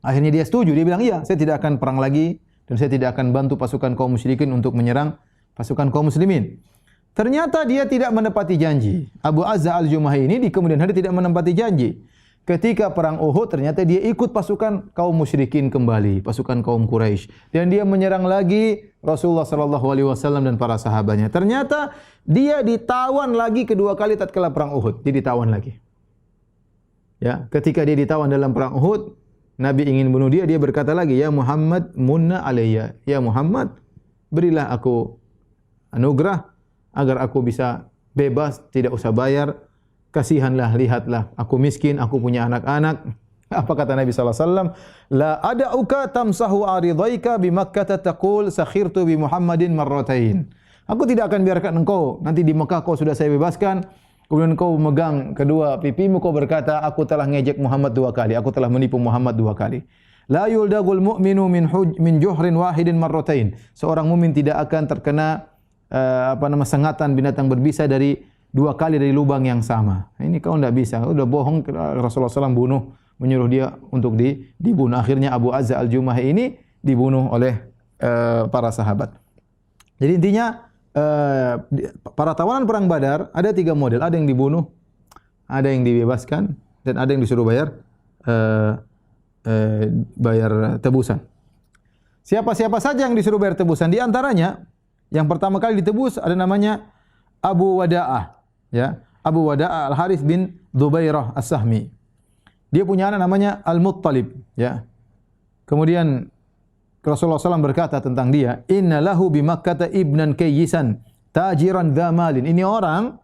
Akhirnya dia setuju, dia bilang, iya, saya tidak akan perang lagi dan saya tidak akan bantu pasukan kaum musyrikin untuk menyerang pasukan kaum muslimin. Ternyata dia tidak menepati janji. Abu Azzah Al-Jumahi ini di kemudian hari tidak menepati janji. ketika perang Uhud ternyata dia ikut pasukan kaum musyrikin kembali, pasukan kaum Quraisy, dan dia menyerang lagi Rasulullah sallallahu alaihi wasallam dan para sahabatnya. Ternyata dia ditawan lagi kedua kali tatkala perang Uhud, dia ditawan lagi. Ya, ketika dia ditawan dalam perang Uhud, Nabi ingin bunuh dia, dia berkata lagi, "Ya Muhammad, munna alayya." Ya Muhammad, berilah aku anugerah agar aku bisa bebas, tidak usah bayar. Kasihanlah, lihatlah, aku miskin, aku punya anak-anak. Apa kata Nabi sallallahu alaihi wasallam? La ada'uka tamsahu aridaika bi Makkah taqul sakhirtu bi Muhammadin marratain. Aku tidak akan biarkan engkau nanti di Mekah kau sudah saya bebaskan, kemudian kau memegang kedua pipimu, kau berkata, aku telah ngejek Muhammad 2 kali, aku telah menipu Muhammad 2 kali. La yuldagul mu'minu min juhrin wahidin marratain. Seorang mukmin tidak akan terkena sengatan binatang berbisa dari 2 kali dari lubang yang sama. Ini kau tidak bisa. Sudah bohong, Rasulullah SAW menyuruh dia untuk dibunuh. Akhirnya Abu Azza al-Jumahi ini dibunuh oleh para sahabat. Jadi intinya para tawanan perang Badar ada 3 model. Ada yang dibunuh, ada yang dibebaskan, dan ada yang disuruh bayar tebusan. Siapa-siapa saja yang disuruh bayar tebusan? Di antaranya yang pertama kali ditebus ada namanya Abu Wada'ah, ya. Abu Wada'ah Al-Harith bin Dubairah As-Sahmi. Dia punya anak namanya Al-Muttalib, ya. Kemudian Rasulullah SAW berkata tentang dia, "Inna lahu bi Makkah ibnan kayyisan, tajiran dzamalin." Ini orang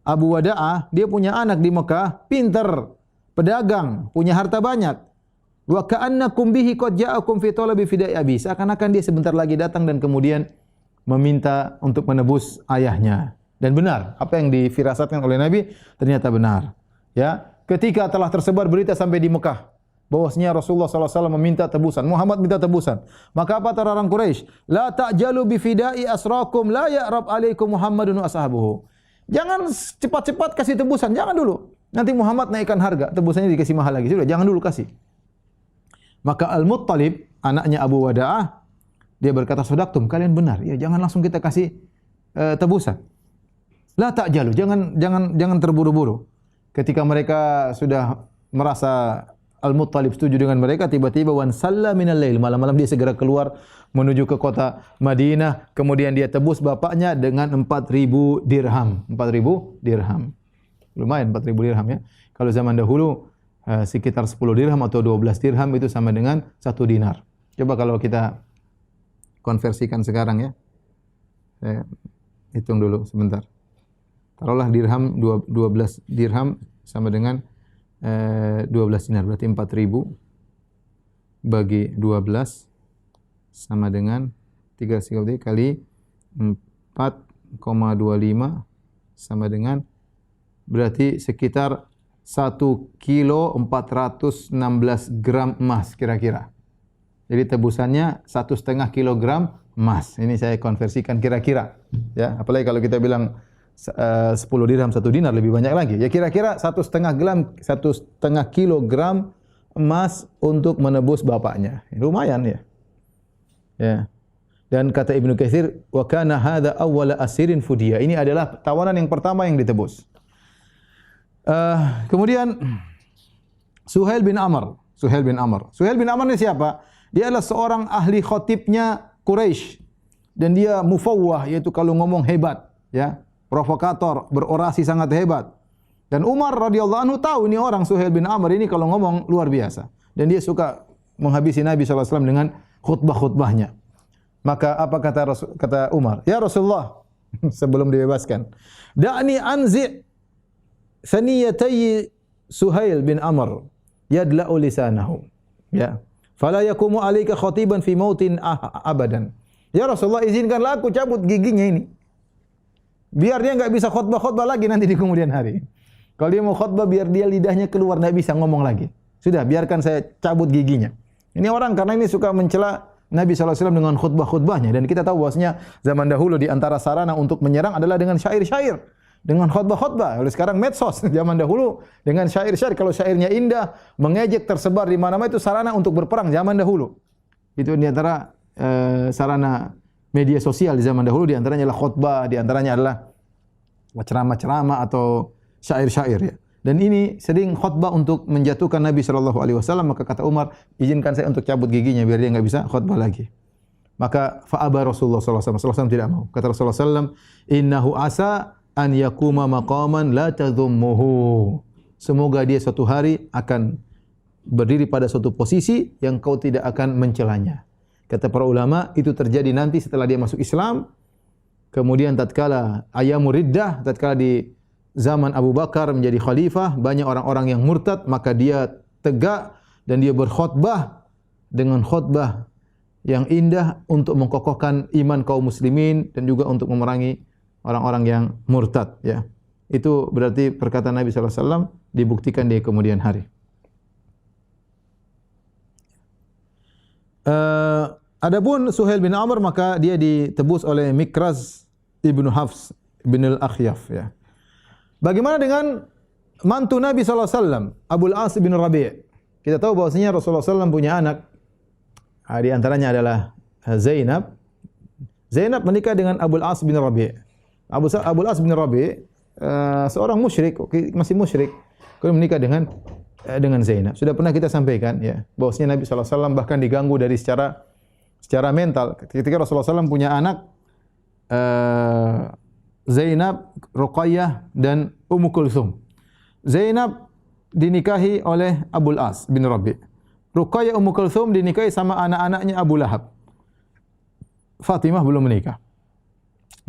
Abu Wada'ah, dia punya anak di Mekah, pintar, pedagang, punya harta banyak. Wa ka'annakum bihi qad ja'akum fi talabi fida'i abi. Seakan-akan dia sebentar lagi datang dan kemudian meminta untuk menebus ayahnya. Dan benar, apa yang difirasatkan oleh Nabi ternyata benar. Ya, ketika telah tersebar berita sampai di Mekah bahwasanya Rasulullah SAW meminta tebusan, Muhammad minta tebusan, maka apa kata orang Quraisy? La ta'jalu bi fida'i asrakum la ya'rab alaikum Muhammadun wa ashabuhu. Jangan cepat-cepat kasih tebusan, jangan dulu. Nanti Muhammad naikkan harga, tebusannya dikasih mahal lagi. Sudah, jangan dulu kasih. Maka Al-Muttalib, anaknya Abu Wada'ah, dia berkata, "Sadaqtum, kalian benar. Ya, jangan langsung kita kasih tebusan. La ta'jalu, jangan terburu-buru." Ketika mereka sudah merasa Al-Muttalib setuju dengan mereka, tiba-tiba wan salla minal lail, malam-malam dia segera keluar menuju ke kota Madinah, kemudian dia tebus bapaknya dengan 4.000 dirham. 4.000 dirham. Lumayan 4.000 dirham, ya. Kalau zaman dahulu sekitar 10 dirham atau 12 dirham itu sama dengan 1 dinar. Coba kalau kita konversikan sekarang, ya. Saya hitung dulu sebentar. Taruhlah dirham 12 dirham sama dengan 12 dinar, berarti 4.000 bagi 12 sama dengan 3 kali 4,25 sama dengan berarti sekitar 1 kilo 416 gram emas kira-kira. Jadi tebusannya 1,5 kilogram emas. Ini saya konversikan kira-kira, ya. Apalagi kalau kita bilang 10 dirham 1 dinar lebih banyak lagi. Ya kira-kira 1,5 kilogram emas untuk menebus bapaknya. Lumayan, ya. Ya. Dan kata Ibnu Katsir, wa kana hadza awwala asirin fudiyah. Ini adalah tawanan yang pertama yang ditebus. Kemudian Suhail bin Amr. Suhail bin Amr ini siapa? Dia adalah seorang ahli khatibnya Quraisy dan dia mufawwah, yaitu kalau ngomong hebat, ya, provokator, berorasi sangat hebat. Dan Umar radhiyallahu anhu tahu ini orang Suhail bin Amr ini kalau ngomong luar biasa dan dia suka menghabisi Nabi sallallahu alaihi wasallam dengan khutbah-khutbahnya. Maka apa kata Umar? Ya Rasulullah, sebelum dibebaskan, da'ni anzi' saniyatay Suhail bin Amr yadla'u lisanahu, ya, fala yakumu alayka khatiban fi mautin abadan. Ya Rasulullah, izinkanlah aku cabut giginya ini, biar dia enggak bisa khutbah-khutbah lagi nanti di kemudian hari. Kalau dia mau khutbah, biar dia lidahnya keluar, enggak bisa ngomong lagi. Sudah, biarkan saya cabut giginya. Ini orang karena ini suka mencela Nabi SAW dengan khutbah-khutbahnya. Dan kita tahu bahwasanya zaman dahulu di antara sarana untuk menyerang adalah dengan syair-syair, dengan khutbah-khutbah. Oleh sekarang medsos. Zaman dahulu dengan syair-syair. Kalau syairnya indah, mengejek, tersebar di mana-mana, itu sarana untuk berperang zaman dahulu. Itu di antara sarana media sosial di zaman dahulu, di antaranya adalah khutbah, di antaranya adalah ceramah-ceramah atau syair-syair, ya. dan ini sering khutbah untuk menjatuhkan Nabi sallallahu alaihi wasallam, maka kata Umar, izinkan saya untuk cabut giginya biar dia enggak bisa khutbah lagi. Maka fa'aba Rasulullah sallallahu alaihi wasallam tidak mau. Kata Rasulullah sallallahu alaihi wasallam, "Innahu asa an yakuma maqaman la tadhummuhu." Semoga dia suatu hari akan berdiri pada suatu posisi yang kau tidak akan mencelanya. Kata para ulama, itu terjadi nanti setelah dia masuk Islam. Kemudian tatkala ayamur riddah, tatkala di zaman Abu Bakar menjadi khalifah, banyak orang-orang yang murtad, maka dia tegak dan dia berkhutbah dengan khutbah yang indah untuk mengkokohkan iman kaum muslimin dan juga untuk memerangi orang-orang yang murtad, ya. Itu berarti perkataan Nabi sallallahu alaihi wasallam dibuktikan di kemudian hari. Adapun Suhail bin Amr, maka dia ditebus oleh Mikraz ibnu Hafs bin al-Akhyaf, ya. Bagaimana dengan mantu Nabi sallallahu alaihi wasallam, Abul As bin Rabi'? Kita tahu bahwasanya Rasulullah SAW punya anak. Di antaranya adalah Zainab. Zainab menikah dengan Abul As bin Rabi'. Abul As bin Rabi' seorang musyrik, masih musyrik. Kemudian menikah dengan Zainab. Sudah pernah kita sampaikan, ya, bahwasanya Nabi sallallahu alaihi wasallam bahkan diganggu dari secara mental. Ketika Rasulullah SAW punya anak, Zainab, Ruqayyah dan Ummu Kulthum. Zainab dinikahi oleh Abul As bin Rabi'. Ruqayyah, Ummu Kulthum dinikahi sama anak-anaknya Abu Lahab. Fatimah belum menikah.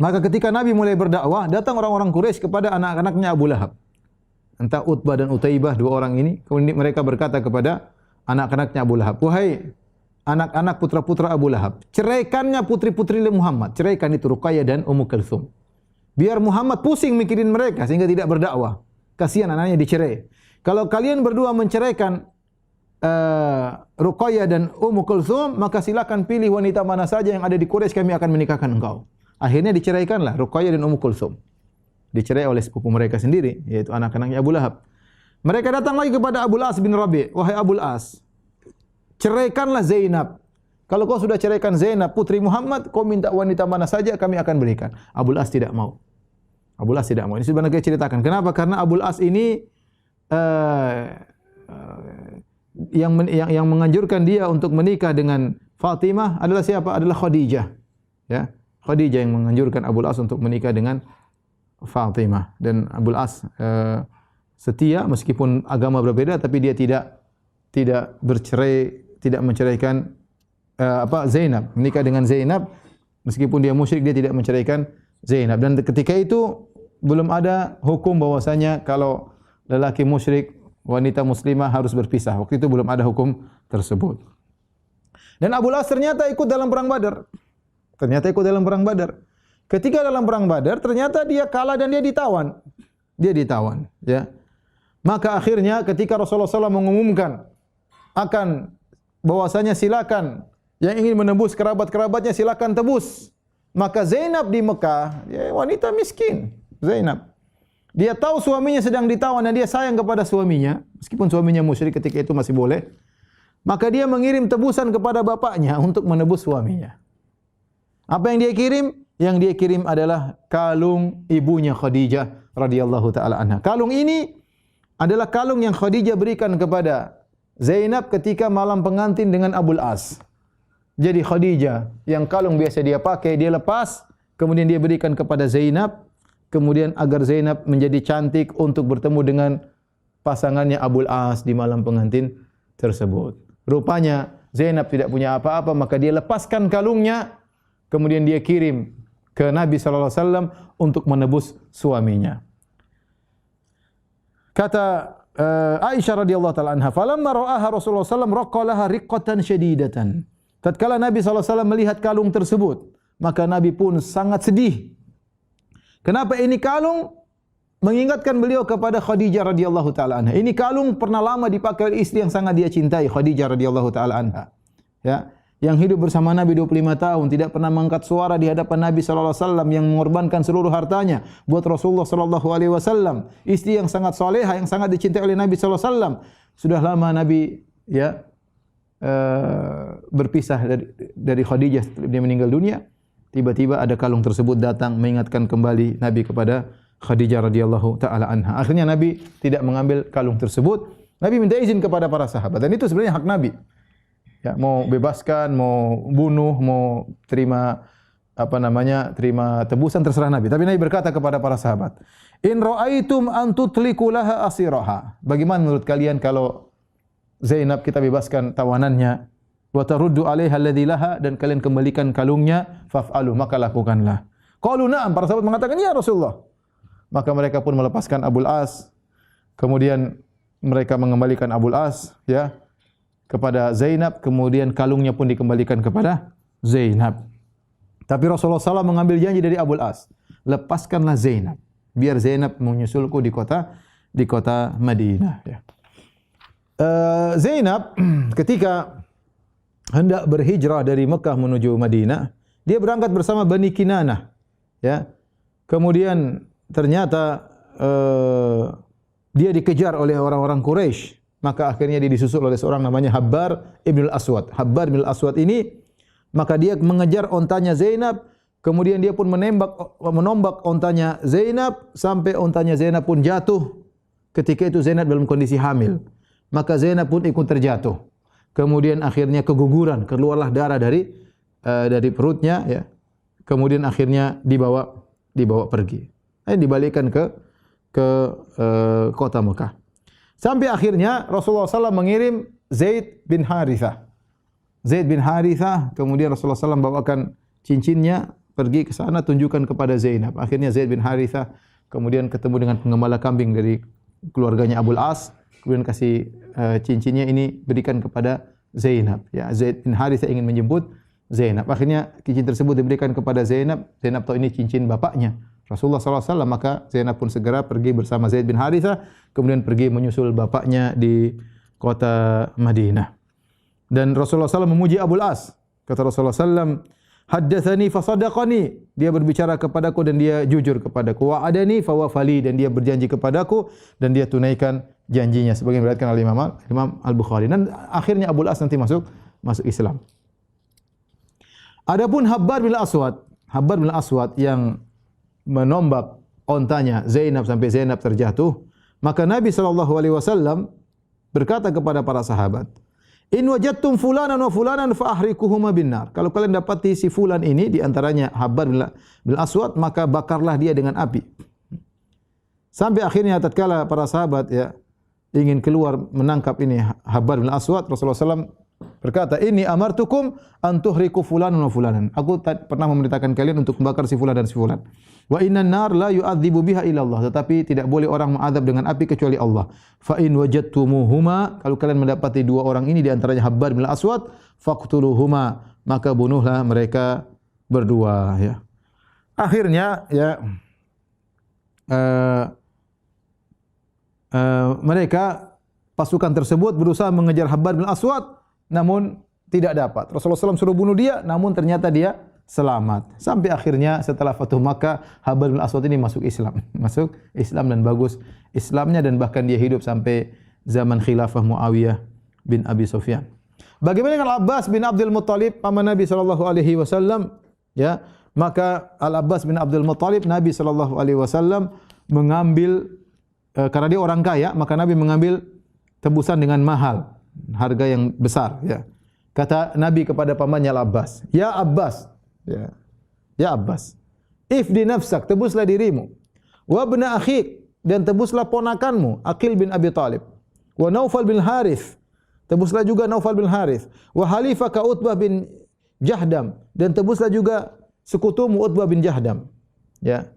Maka ketika Nabi mulai berdakwah, datang orang-orang Quraisy kepada anak-anaknya Abu Lahab. Entah Utbah dan Utaibah, dua orang ini. Kemudian mereka berkata kepada anak-anaknya Abu Lahab, "Wahai anak-anak putra-putra Abu Lahab, ceraikannya putri-putri Muhammad. Ceraikan itu Ruqayyah dan Ummu Kulthum. Biar Muhammad pusing mikirin mereka sehingga tidak berdakwah. Kasihan anaknya dicerai. Kalau kalian berdua menceraikan Ruqayyah dan Ummu Kulthum, maka silakan pilih wanita mana saja yang ada di Quraisy, kami akan menikahkan engkau." Akhirnya diceraikanlah Ruqayyah dan Ummu Kulthum. Dicerai oleh sepupu mereka sendiri, yaitu anak-anaknya Abu Lahab. Mereka datang lagi kepada Abul As bin Rabi', "Wahai Abul As, ceraikanlah Zainab. Kalau kau sudah ceraikan Zainab, putri Muhammad, kau minta wanita mana saja, kami akan berikan." Abul As tidak mau. Abul As tidak mau. Ini sudah kita ceritakan. Kenapa? Karena Abul As ini yang menganjurkan dia untuk menikah dengan Fatimah adalah siapa? Adalah Khadijah. Ya, Khadijah yang menganjurkan Abul As untuk menikah dengan Fatimah. Dan Abul As setia meskipun agama berbeda, tapi dia tidak bercerai, tidak menceraikan Zainab, menikah dengan Zainab meskipun dia musyrik, dia tidak menceraikan Zainab. Dan ketika itu belum ada hukum bahwasanya kalau lelaki musyrik, wanita muslimah harus berpisah. Waktu itu belum ada hukum tersebut. Dan Abul As ternyata ikut dalam perang Badar. Ketika dalam perang Badar, ternyata dia kalah dan dia ditawan. Ya. Maka akhirnya ketika Rasulullah SAW mengumumkan akan bahwasanya silakan yang ingin menebus kerabat-kerabatnya silakan tebus. Maka Zainab di Mekah, ya, wanita miskin, Zainab. Dia tahu suaminya sedang ditawan dan dia sayang kepada suaminya, meskipun suaminya musyrik ketika itu masih boleh. Maka dia mengirim tebusan kepada bapaknya untuk menebus suaminya. Apa yang dia kirim? Yang dia kirim adalah kalung ibunya Khadijah radhiyallahu taala anha. Kalung ini adalah kalung yang Khadijah berikan kepada Zainab ketika malam pengantin dengan Abul As. Jadi Khadijah yang kalung biasa dia pakai, dia lepas, kemudian dia berikan kepada Zainab, kemudian agar Zainab menjadi cantik untuk bertemu dengan pasangannya Abul As di malam pengantin tersebut. Rupanya Zainab tidak punya apa-apa, maka dia lepaskan kalungnya, kemudian dia kirim ke Nabi sallallahu alaihi wasallam untuk menebus suaminya. Kata Aisyah radhiyallahu taala anha, "Falamma ra'aha Rasulullah sallallahu alaihi wasallam raqalaha riqqatan syadidatan." Tatkala Nabi sallallahu alaihi wasallam melihat kalung tersebut, maka Nabi pun sangat sedih. Kenapa ini kalung? Mengingatkan beliau kepada Khadijah radhiyallahu taala anha. Ini kalung pernah lama dipakai oleh istri yang sangat dia cintai, Khadijah radhiyallahu taala anha. Ya, yang hidup bersama Nabi 25 tahun, tidak pernah mengangkat suara di hadapan Nabi sallallahu alaihi wasallam, yang mengorbankan seluruh hartanya buat Rasulullah sallallahu alaihi wasallam. Istri yang sangat salehah, yang sangat dicintai oleh Nabi sallallahu alaihi wasallam. Sudah lama Nabi berpisah dari Khadijah setelah dia meninggal dunia. Tiba-tiba ada kalung tersebut datang mengingatkan kembali Nabi kepada Khadijah radhiyallahu taala anha. Akhirnya Nabi tidak mengambil kalung tersebut. Nabi minta izin kepada para sahabat dan itu sebenarnya hak Nabi. Ya, mau bebaskan, mau bunuh, mau terima terima tebusan terserah Nabi. Tapi Nabi berkata kepada para sahabat, "In ra'aitum an tutliqu laha asiraha." Bagaimana menurut kalian kalau Zainab kita bebaskan tawanannya, wa taruddu 'alaiha alladhi laha, dan kalian kembalikan kalungnya, faf'alu, maka lakukanlah. Qalu na'am, para sahabat mengatakan, "Ya Rasulullah." Maka mereka pun melepaskan Abul As. Kemudian mereka mengembalikan Abul As ya kepada Zainab, kemudian kalungnya pun dikembalikan kepada Zainab. Tapi Rasulullah SAW mengambil janji dari Abul As, lepaskanlah Zainab, biar Zainab menyusulku di kota Madinah. Ya. Zainab ketika hendak berhijrah dari Mekah menuju Madinah, dia berangkat bersama Bani Kinanah. Ya. Kemudian ternyata dia dikejar oleh orang-orang Quraisy, maka akhirnya dia disusul oleh seorang namanya Habbar ibn al-Aswad. Habbar ibn al-Aswad ini maka dia mengejar ontanya Zainab, kemudian dia pun menombak ontanya Zainab sampai ontanya Zainab pun jatuh. Ketika itu Zainab dalam kondisi hamil. Maka Zainab pun ikut terjatuh. Kemudian akhirnya keguguran, keluarlah darah dari perutnya ya. Kemudian akhirnya dibawa pergi. Dibalikkan ke kota Mekah. Sampai akhirnya Rasulullah SAW mengirim Zaid bin Harithah. Zaid bin Harithah, kemudian Rasulullah SAW bawakan cincinnya, pergi ke sana, tunjukkan kepada Zainab. Akhirnya Zaid bin Harithah kemudian ketemu dengan penggembala kambing dari keluarganya Abul As, kemudian kasih cincinnya ini berikan kepada Zainab. Ya, Zaid bin Harithah ingin menjemput Zainab. Akhirnya cincin tersebut diberikan kepada Zainab. Zainab tahu ini cincin bapaknya Rasulullah SAW, maka Zainab pun segera pergi bersama Zaid bin Harithah, kemudian pergi menyusul bapaknya di kota Madinah. Dan Rasulullah SAW memuji Abul As. Kata Rasulullah SAW, "Haddatsani fasadaqani." Dia berbicara kepadaku dan dia jujur kepadaku. "Wa'adani fawafali." Dan dia berjanji kepadaku dan dia tunaikan janjinya. Sebagian diriwayatkan oleh Imam Al-Bukhari. Dan akhirnya Abul As nanti masuk Islam. Adapun Habbar bin Aswad yang menombak ontanya Zainab sampai Zainab terjatuh, maka Nabi SAW berkata kepada para sahabat, "In wajadtum fulanan wa fulanan fa ahrikuhuma binnar." Kalau kalian dapati si fulan ini di antaranya Habbar bin Aswad, maka bakarlah dia dengan api. Sampai akhirnya tatkala para sahabat ya ingin keluar menangkap ini Habbar bin Aswad, Rasulullah SAW berkata, "Ini amartukum an tuhriku fulanan wa fulanan." Aku pernah memerintahkan kalian untuk membakar si fulan dan si fulan. Wa innan nar la yu'adzibu biha illa Allah. Tetapi tidak boleh orang mengadab dengan api kecuali Allah. Fa in wajadtumuhuma, kalau kalian mendapati dua orang ini di antaranya Habbar bin Aswad, faqtuluhuma, maka bunuhlah mereka berdua ya. Akhirnya ya mereka pasukan tersebut berusaha mengejar Habbar bin Aswad, namun tidak dapat. Rasulullah SAW suruh bunuh dia, namun ternyata dia selamat. Sampai akhirnya setelah Fatuh Makkah, Habbar bin Aswad ini masuk Islam dan bagus Islamnya, dan bahkan dia hidup sampai zaman khilafah Muawiyah bin Abi Sufyan. Bagaimana dengan Al-Abbas bin Abdul Muttalib, paman Nabi SAW? Ya, maka Al-Abbas bin Abdul Muttalib, Nabi SAW mengambil karena dia orang kaya, maka Nabi mengambil tebusan dengan mahal, harga yang besar. Ya. Kata Nabi kepada pamannya Al-Abbas, "Ya Abbas, ya Abbas, ifdi nafsak, tebuslah dirimu. Wa ibna akhik, dan tebuslah ponakanmu, Aqil bin Abi Talib. Wa Naufal bin Harith, tebuslah juga Naufal bin Harith. Wa halifaka Utbah bin Jahdam, dan tebuslah juga sekutumu Utbah bin Jahdam." Ya.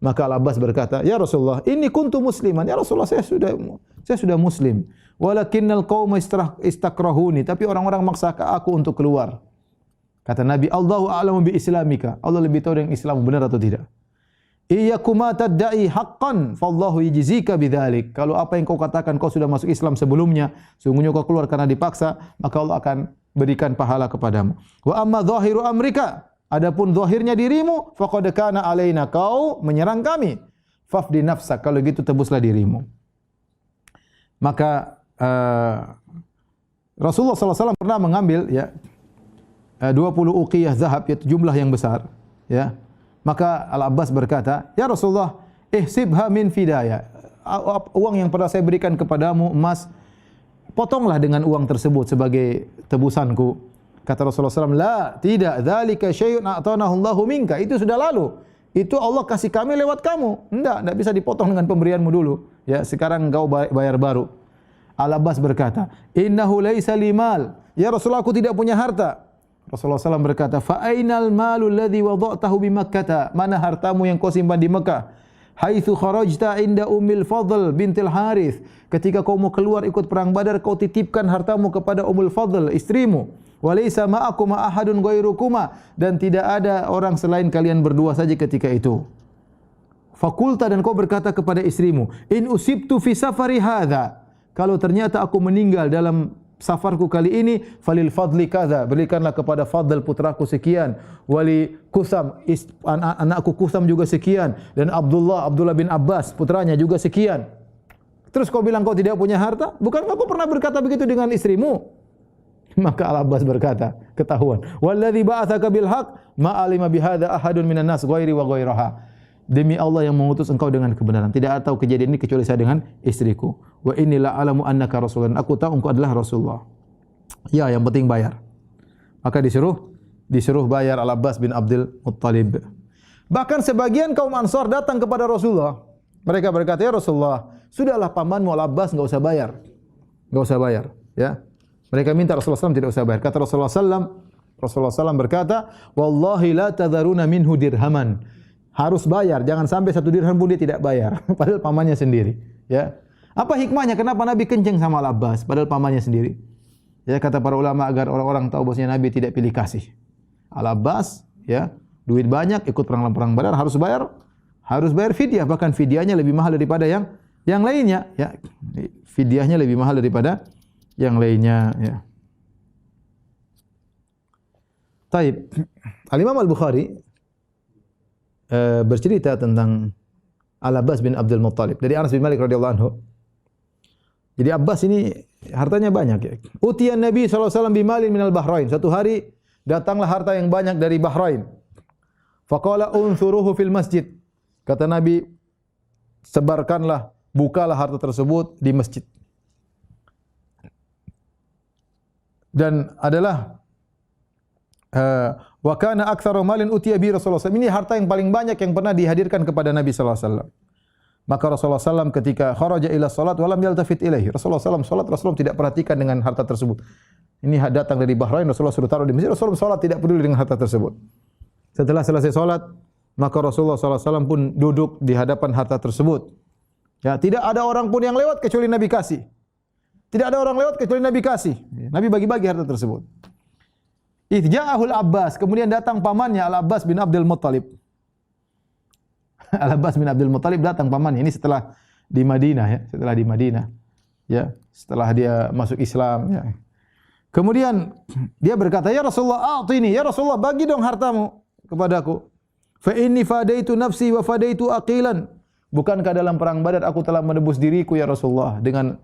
Maka Al-Abbas berkata, "Ya Rasulullah, inni kuntu musliman." Ya Rasulullah, saya sudah muslim. Walakinnal qauma istakrahuni, tapi orang-orang maksa aku untuk keluar. Kata Nabi, "Allahu a'lamu bi islamika." Allah lebih tahu dengan Islam benar atau tidak. "Iyyakuma tad'i haqqan, fallahu yajzika bidzalik." Kalau apa yang kau katakan kau sudah masuk Islam sebelumnya, sungguhnya kau keluar karena dipaksa, maka Allah akan berikan pahala kepadamu. "Wa amma zahiru amrika," adapun zahirnya dirimu, faqad kana alaina, kau menyerang kami. "Fafdi nafsak," kalau gitu tebuslah dirimu. Maka Rasulullah SAW pernah mengambil 20 uqiyah zahab, yaitu jumlah yang besar. Ya. Maka Al-Abbas berkata, "Ya Rasulullah, ihsibha min fidaya. Uang yang pernah saya berikan kepadamu emas, potonglah dengan uang tersebut sebagai tebusanku. Kata Rasulullah SAW, la, tidak, dzalika syai'un a'tanahu Allahu minka. Itu sudah lalu. Itu Allah kasih kami lewat kamu. Enggak bisa dipotong dengan pemberianmu dulu. Ya, sekarang engkau bayar baru. Al-Abbas berkata, innahu laisa limal. Ya Rasulullah, aku tidak punya harta. Rasulullah SAW berkata, fa ainal malu alladhi wada'tahu bi Makkah? Mana hartamu yang kau simpan di Mekah? Haitsu kharajta inda Ummil Fadl bintil Harith. Ketika kau mau keluar ikut perang Badar, kau titipkan hartamu kepada Ummul Fadl, istrimu. Walaysa ma'akum ahadun ghairukuma, dan tidak ada orang selain kalian berdua saja ketika itu. Fakulta, dan kau berkata kepada istrimu, in usibtu fi safari hadza, kalau ternyata aku meninggal dalam safarku kali ini, falil fadli kadza, berikanlah kepada Fadl putraku sekian, wali Kusam, anakku Kusam juga sekian, dan Abdullah bin Abbas putranya juga sekian. Terus kau bilang kau tidak punya harta? Bukankah kau pernah berkata begitu dengan istrimu? Maka Al-Abbas berkata, ketahuan, walladzi ba'atsaka bil haqq ma alima bihadza ahadun minan nas ghairi wa ghairaha. Demi Allah yang mengutus engkau dengan kebenaran, tidak tahu kejadian ini kecuali saya dengan istriku. Wa inni la alamu annaka rasulun, aku tahu engkau adalah Rasulullah. Ya, yang penting bayar. Maka disuruh bayar Al-Abbas bin Abdul Muttalib. Bahkan sebagian kaum Ansar datang kepada Rasulullah. Mereka berkata, ya Rasulullah, sudahlah pamanmu Al-Abbas enggak usah bayar. Enggak usah bayar, ya. Mereka minta Rasulullah SAW tidak usah bayar. Kata Rasulullah SAW berkata, wallahi la tadharuna minhu dirhaman. Harus bayar, jangan sampai 1 dirham pun dia tidak bayar, padahal pamannya sendiri. Ya, apa hikmahnya? Kenapa Nabi kenceng sama Al-Abbas, padahal pamannya sendiri? Ya, kata para ulama agar orang-orang tahu bahwasanya Nabi tidak pilih kasih. Al-Abbas, ya, duit banyak, ikut perang Badar, harus bayar fidyah, bahkan fidyahnya lebih mahal daripada yang lainnya. Ya, fidyahnya lebih mahal daripada yang lainnya. Ya. Taib. Al-Imam Al-Bukhari bercerita tentang Al-Abbas bin Abdul Muttalib dari Anas bin Malik radhiyallahu anhu. Jadi Abbas ini hartanya banyak, ya. Utiyan Nabi sallallahu alaihi wasallam bimalin minal Bahrain. Satu hari datanglah harta yang banyak dari Bahrain. Faqala unsuruhu fil masjid. Kata Nabi, sebarkanlah, bukalah harta tersebut di masjid. Dan adalah wa kana aktsaru malin utiya bi Rasulullah SAW. Ini harta yang paling banyak yang pernah dihadirkan kepada Nabi sallallahu alaihi wasallam. Maka Rasulullah SAW ketika kharaja ila salat walam yaltafit ilaihi. Rasulullah SAW salat, Rasulullah tidak perhatikan dengan harta tersebut. Ini datang dari Bahrain, Rasulullah suruh taruh di masjid, Rasulullah salat tidak peduli dengan harta tersebut. Setelah selesai salat, maka Rasulullah SAW pun duduk di hadapan harta tersebut. Ya, tidak ada orang pun yang lewat kecuali Nabi kasih. Tidak ada orang lewat kecuali Nabi kasih. Nabi bagi-bagi harta tersebut. Ja'ahul Abbas, kemudian datang pamannya Al-Abbas bin Abdul Muttalib. Al-Abbas bin Abdul Muttalib datang pamannya. Ini setelah di Madinah, ya, setelah dia masuk Islam, ya. Kemudian dia berkata, ya Rasulullah, a'tini, ya Rasulullah, bagi dong hartamu kepadaku. Fa inni fadaitu nafsi wa fadaitu aqilan. Bukankah dalam perang Badar aku telah menebus diriku ya Rasulullah dengan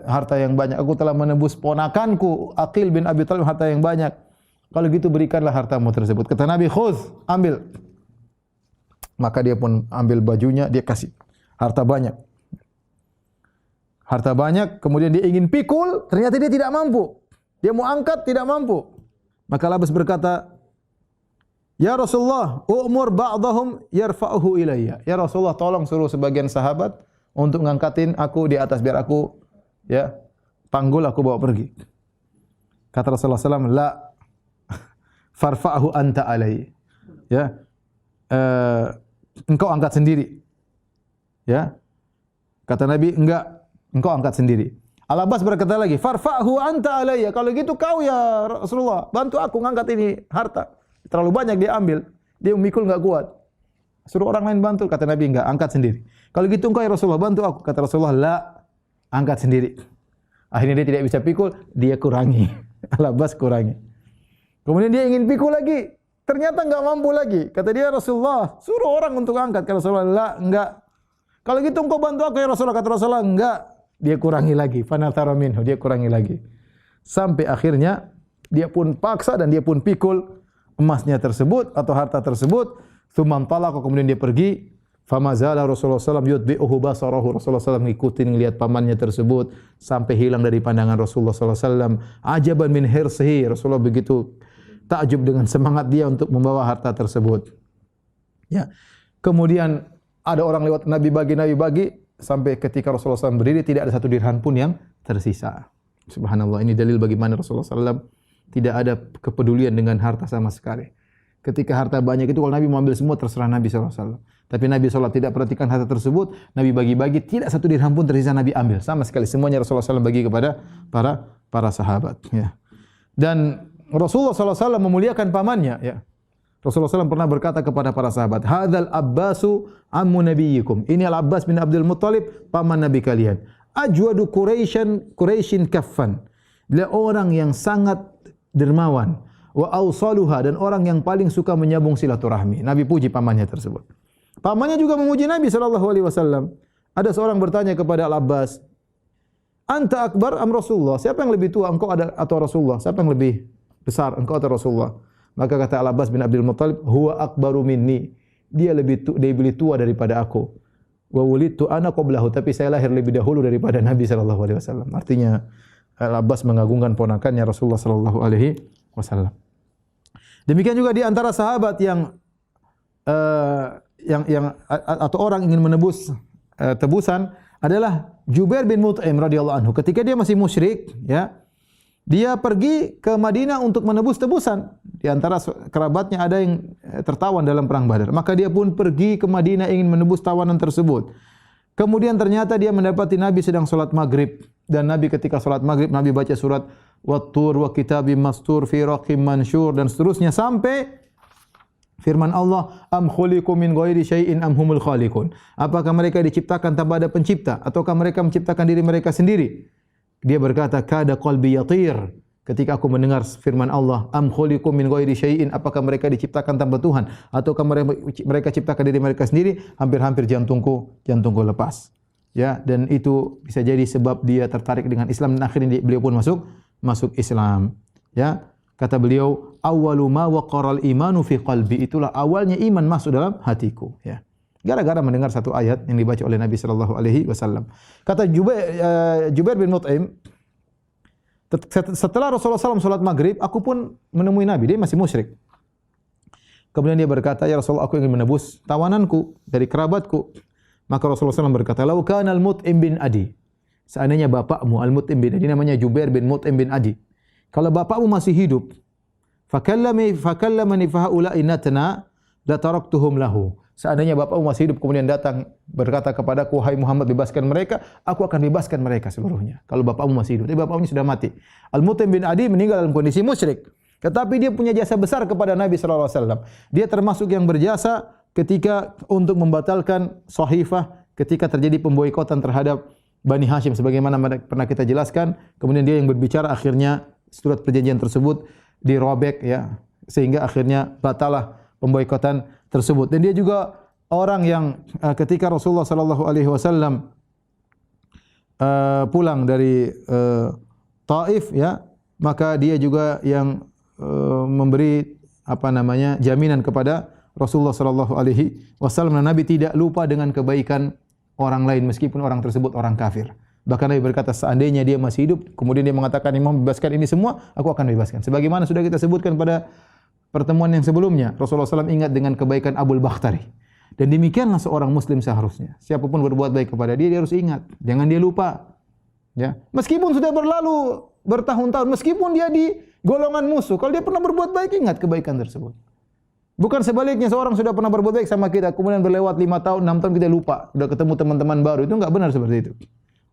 harta yang banyak. Aku telah menebus ponakanku Aqil bin Abi Thalib harta yang banyak. Kalau gitu berikanlah hartamu tersebut. Kata Nabi, khudz, ambil. Maka dia pun ambil bajunya, dia kasih. Harta banyak. Harta banyak, kemudian dia ingin pikul, ternyata dia tidak mampu. Dia mau angkat, tidak mampu. Maka Al-Abbas berkata, ya Rasulullah, umur ba'dahum yarfa'uhu ilayya. Ya Rasulullah, tolong suruh sebagian sahabat untuk ngangkatin aku di atas, biar aku, ya, panggul aku bawa pergi. Kata Rasulullah SAW, la, farfa'hu anta alai. Ya, engkau angkat sendiri. Ya, kata Nabi, enggak, engkau angkat sendiri. Al-Abbas berkata lagi, farfa'hu anta alayya. Kalau gitu kau ya Rasulullah, bantu aku ngangkat ini harta. Terlalu banyak dia ambil, dia memikul enggak kuat. Suruh orang lain bantu, kata Nabi, enggak, angkat sendiri. Kalau gitu engkau ya Rasulullah, bantu aku. Kata Rasulullah, la, angkat sendiri. Akhirnya dia tidak bisa pikul, dia kurangi. Al-Abbas kurangi. Kemudian dia ingin pikul lagi, ternyata enggak mampu lagi. Kata dia, Rasulullah, suruh orang untuk angkat. Kata Rasulullah, la, enggak. Kalau gitu engkau bantu aku ya Rasulullah. Kata Rasulullah, enggak. Dia kurangi lagi, fanathara minhu, dia kurangi lagi. Sampai akhirnya dia pun paksa dan dia pun pikul emasnya tersebut atau harta tersebut. Tsumman talaqa, kemudian dia pergi. Famazala Rasulullah SAW yutbi'uhu basarahu. Rasulullah SAW ngikutin ngelihat pamannya tersebut sampai hilang dari pandangan Rasulullah SAW. Ajaban min hirsihi. Rasulullah begitu takjub dengan semangat dia untuk membawa harta tersebut. Ya. Kemudian ada orang lewat Nabi bagi sampai ketika Rasulullah SAW berdiri tidak ada satu dirham pun yang tersisa. Subhanallah, ini dalil bagaimana Rasulullah SAW tidak ada kepedulian dengan harta sama sekali. Ketika harta banyak itu kalau Nabi mau ambil semua terserah Nabi SAW. Tapi Nabi SAW tidak perhatikan harta tersebut, Nabi bagi-bagi, tidak satu dirham pun tersisa Nabi ambil. Sama sekali semuanya Rasulullah SAW bagi kepada para sahabat. Ya. Dan Rasulullah SAW memuliakan pamannya. Ya. Rasulullah SAW pernah berkata kepada para sahabat, Hadzal Abbasu ammu nabiyyikum. Ini Al-Abbas bin Abdul Muttalib, paman Nabi kalian. Ajwadu Quraisyin kaffan. Dia orang yang sangat dermawan. Wa awsaluha, dan orang yang paling suka menyambung silaturahmi. Nabi puji pamannya tersebut. Pamannya juga memuji Nabi SAW. Ada seorang bertanya kepada Al-Abbas, Anta akbar am Rasulullah? Siapa yang lebih tua, engkau atau Rasulullah? Siapa yang lebih besar, engkau atau Rasulullah? Maka kata Al-Abbas bin Abdul Muttalib, Huwa akbaru minni. Dia lebih tua daripada aku. Wa wulidtu ana qablahu, tapi saya lahir lebih dahulu daripada Nabi SAW. Artinya Al-Abbas mengagungkan ponakannya Rasulullah SAW. Demikian juga di antara sahabat yang atau orang ingin menebus tebusan adalah Jubair bin Mut'im radhiyallahu anhu. Ketika dia masih musyrik, ya, dia pergi ke Madinah untuk menebus tebusan. Di antara kerabatnya ada yang tertawan dalam perang Badar. Maka dia pun pergi ke Madinah ingin menebus tawanan tersebut. Kemudian ternyata dia mendapati Nabi sedang salat maghrib. Dan Nabi ketika salat maghrib, Nabi baca surat Wat-Tur wa kitabim mastur fi raqim mansyur dan seterusnya sampai firman Allah, Am khuliqu min ghairi syai'in am humul khaliqun. Apakah mereka diciptakan tanpa ada pencipta ataukah mereka menciptakan diri mereka sendiri? Dia berkata, Kada qalbi yatir. Ketika aku mendengar firman Allah, Am khuliqu min ghairi syai'in, apakah mereka diciptakan tanpa Tuhan ataukah mereka ciptakan diri mereka sendiri? Hampir-hampir jantungku lepas. Ya, dan itu bisa jadi sebab dia tertarik dengan Islam dan akhirnya beliau pun masuk Islam. Ya, kata beliau, awwalu ma waqaral imanu fi qalbi, itulah awalnya iman masuk dalam hatiku. Ya, gara-gara mendengar satu ayat yang dibaca oleh Nabi sallallahu alaihi wasallam. Kata Jubair bin Mut'im, setelah Rasulullah SAW salat maghrib, aku pun menemui Nabi. Dia masih musyrik. Kemudian dia berkata, Ya Rasulullah, aku ingin menebus tawananku dari kerabatku. Maka Rasulullah SAW berkata, Lau kana al-Mut'im bin Adi. Seandainya bapakmu Al-Mut'im bin Adi, namanya Jubair bin Mut'im bin Adi. Kalau bapakmu masih hidup, fakallamani fahaula'i natna la taraktuhum lahu. Seandainya bapakmu masih hidup kemudian datang berkata kepadaku, Hai Muhammad, bebaskan mereka, aku akan bebaskan mereka seluruhnya. Kalau bapakmu masih hidup. Tapi bapakmu sudah mati. Al-Mut'im bin Adi meninggal dalam kondisi musyrik. Tetapi dia punya jasa besar kepada Nabi SAW. Dia termasuk yang berjasa ketika untuk membatalkan Sahifah ketika terjadi pemboikotan terhadap Bani Hashim sebagaimana pernah kita jelaskan. Kemudian dia yang berbicara, akhirnya surat perjanjian tersebut dirobek, ya, sehingga akhirnya batalah pemboikotan tersebut. Dan dia juga orang yang ketika Rasulullah sallallahu alaihi wasallam pulang dari Taif, ya, maka dia juga yang memberi jaminan kepada Rasulullah sallallahu alaihi wasallam, dan Nabi tidak lupa dengan kebaikan orang lain meskipun orang tersebut orang kafir. Bahkan Nabi berkata, seandainya dia masih hidup, kemudian dia mengatakan, Imam, bebaskan ini semua, aku akan bebaskan. Sebagaimana sudah kita sebutkan pada pertemuan yang sebelumnya, Rasulullah SAW ingat dengan kebaikan Abul Bakhtari. Dan demikianlah seorang Muslim seharusnya. Siapapun berbuat baik kepada dia harus ingat, jangan dia lupa. Ya, meskipun sudah berlalu bertahun-tahun, meskipun dia di golongan musuh, kalau dia pernah berbuat baik, ingat kebaikan tersebut. Bukan sebaliknya, seorang sudah pernah berbuat baik sama kita, kemudian berlewat 5 tahun, 6 tahun kita lupa, sudah ketemu teman-teman baru. Itu enggak benar seperti itu.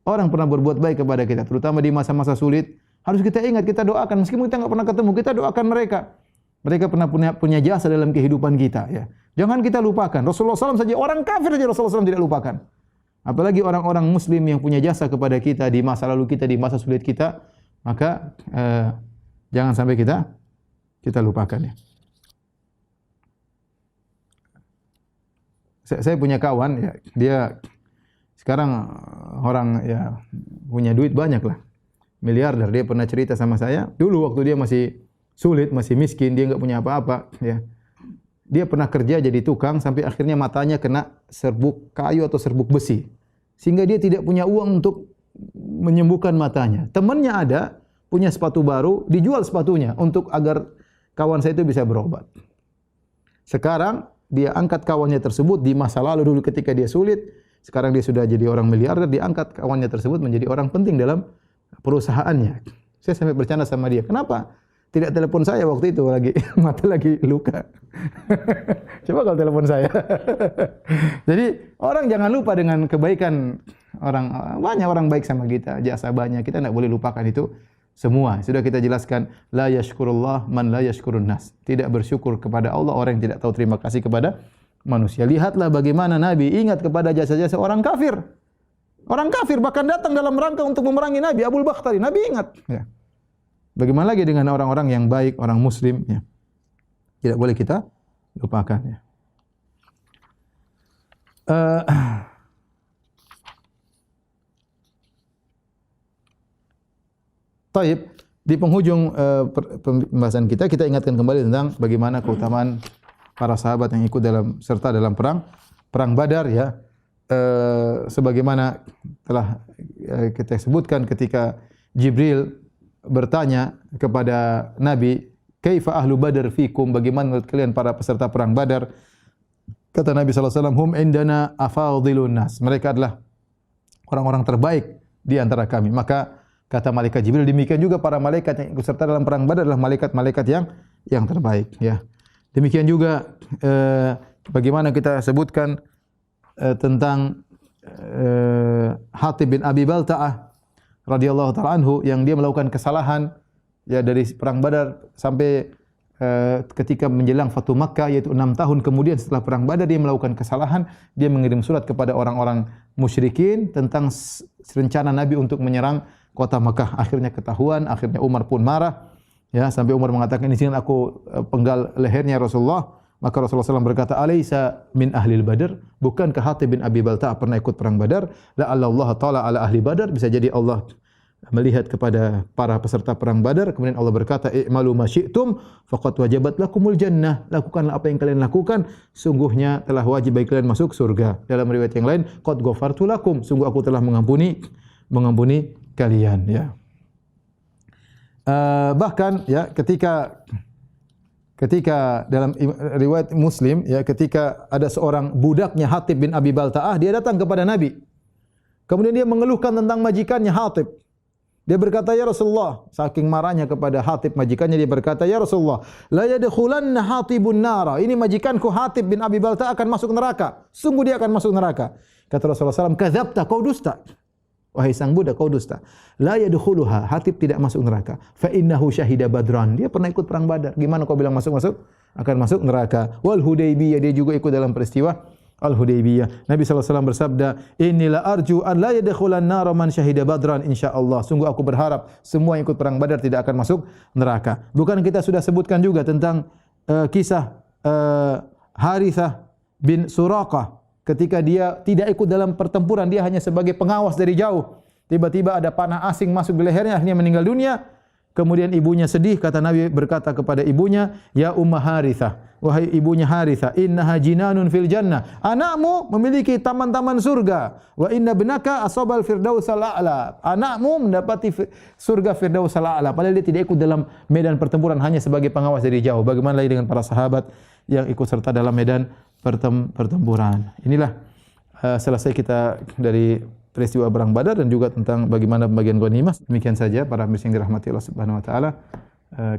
Orang pernah berbuat baik kepada kita, terutama di masa-masa sulit, harus kita ingat, kita doakan. Meskipun kita enggak pernah ketemu, kita doakan mereka. Mereka pernah punya jasa dalam kehidupan kita. Ya. Jangan kita lupakan. Rasulullah SAW saja, orang kafir saja Rasulullah SAW tidak lupakan. Apalagi orang-orang Muslim yang punya jasa kepada kita di masa lalu kita, di masa sulit kita, maka jangan sampai kita lupakan. Ya. Saya punya kawan, ya, dia sekarang orang ya punya duit banyak lah, miliarder. Dia pernah cerita sama saya, dulu waktu dia masih sulit, masih miskin, dia enggak punya apa-apa, ya. dia pernah kerja jadi tukang sampai akhirnya matanya kena serbuk kayu atau serbuk besi. Sehingga dia tidak punya uang untuk menyembuhkan matanya. Temannya ada, punya sepatu baru, dijual sepatunya untuk agar kawan saya itu bisa berobat. Sekarang dia angkat kawannya tersebut di masa lalu dulu ketika dia sulit. Sekarang dia sudah jadi orang miliarder, diangkat kawannya tersebut menjadi orang penting dalam perusahaannya. Saya sampai bercanda sama dia, kenapa tidak telepon saya waktu itu lagi mata lagi luka? Coba kalau telepon saya. Jadi orang jangan lupa dengan kebaikan orang. Banyak orang baik sama kita, jasa banyak. Kita tidak boleh lupakan itu semua. Sudah kita jelaskan, la yashkurullah man la yashkurun nas. Tidak bersyukur kepada Allah orang yang tidak tahu terima kasih kepada manusia. Lihatlah bagaimana Nabi ingat kepada jasa-jasa orang kafir. Orang kafir bahkan datang dalam rangka untuk memerangi Nabi. Abul Bakhtari, Nabi ingat. Ya. Bagaimana lagi dengan orang-orang yang baik, orang Muslim? Ya. Tidak boleh kita lupakan. Ya. Taib, di penghujung pembahasan kita ingatkan kembali tentang bagaimana keutamaan para sahabat yang ikut serta dalam perang Badar, ya. Sebagaimana telah kita sebutkan ketika Jibril bertanya kepada Nabi, "Kaifa ahlu Badar fikum?" Bagaimana menurut kalian para peserta perang Badar? Kata Nabi sallallahu alaihi wasallam, "Hum indana afadhilun nas." Mereka adalah orang-orang terbaik di antara kami. Maka kata malaikat Jibril, demikian juga para malaikat yang ikut serta dalam perang Badar adalah malaikat-malaikat yang terbaik, ya. Demikian juga bagaimana kita sebutkan tentang Hatib bin Abi Balta'ah radhiyallahu ta'ala anhu yang dia melakukan kesalahan, ya, dari perang Badar sampai ketika menjelang Fatu Makkah, yaitu 6 tahun kemudian setelah perang Badar dia melakukan kesalahan. Dia mengirim surat kepada orang-orang musyrikin tentang rencana Nabi untuk menyerang kota Makkah. Akhirnya ketahuan, akhirnya Umar pun marah, ya, sampai Umar mengatakan, "Izinkan aku penggal lehernya Rasulullah." Maka Rasulullah SAW berkata, "Alaysa min ahlil Badar?" Bukankah Hatib bin Abi Balta'ah pernah ikut perang Badar? La'alla Allah ta'ala ala ahli Badar. Bisa jadi Allah melihat kepada para peserta perang Badar. Kemudian Allah berkata, "I'malu ma syi'tum faqad wajabat lakumul jannah." Lakukanlah apa yang kalian lakukan, sungguhnya telah wajib bagi kalian masuk surga. Dalam riwayat yang lain, "Qad ghafartu lakum." Sungguh aku telah mengampuni kalian, ya. Bahkan, ya, ketika dalam riwayat Muslim, ya, ketika ada seorang budaknya Hatib bin Abi Balta'ah, dia datang kepada Nabi. Kemudian dia mengeluhkan tentang majikannya Hatib. Dia berkata, "Ya Rasulullah," saking marahnya kepada Hatib majikannya, dia berkata, "Ya Rasulullah, la yadkhulanna Hatibun nara." Ini majikanku Hatib bin Abi Balta'ah akan masuk neraka. Sungguh dia akan masuk neraka. Kata Rasulullah SAW, "Kadzabta, kau dusta." Wahai sang budak, kau dusta. La yadkhuluha, Hatib tidak masuk neraka. Fa innahu syahida Badran. Dia pernah ikut perang Badar. Gimana kau bilang masuk? Akan masuk neraka. Wal Hudaybiyah, dia juga ikut dalam peristiwa Al-Hudaybiyah. Nabi SAW bersabda, "Innila arju an la yadkhulan nara man syahida Badran insyaallah." Sungguh aku berharap semua yang ikut perang Badar tidak akan masuk neraka. Bukan kita sudah sebutkan juga tentang kisah Harithah bin Suraqah. Ketika dia tidak ikut dalam pertempuran, dia hanya sebagai pengawas dari jauh. Tiba-tiba ada panah asing masuk di lehernya, akhirnya meninggal dunia. Kemudian ibunya sedih, kata Nabi berkata kepada ibunya, "Ya Ummah Harithah, wahai ibunya Harithah, innaha jinanun fil jannah." Anakmu memiliki taman-taman surga. Wa inna ibnaka asabal firdausal a'la. Anakmu mendapati surga firdausal a'la. Padahal dia tidak ikut dalam medan pertempuran, hanya sebagai pengawas dari jauh. Bagaimana lagi dengan para sahabat yang ikut serta dalam medan pertempuran. Inilah selesai kita dari peristiwa perang Badar dan juga tentang bagaimana pembagian ghanimah. Demikian saja para hadirin yang dirahmati Allah Subhanahu wa taala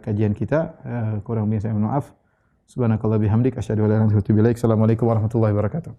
kajian kita. Kurang lebihnya saya mohon maaf. Subhanakallah bihamdik asyhadu an la ilaha illa anta astaghfiruka wa atubu ilaik. Assalamualaikum warahmatullahi wabarakatuh.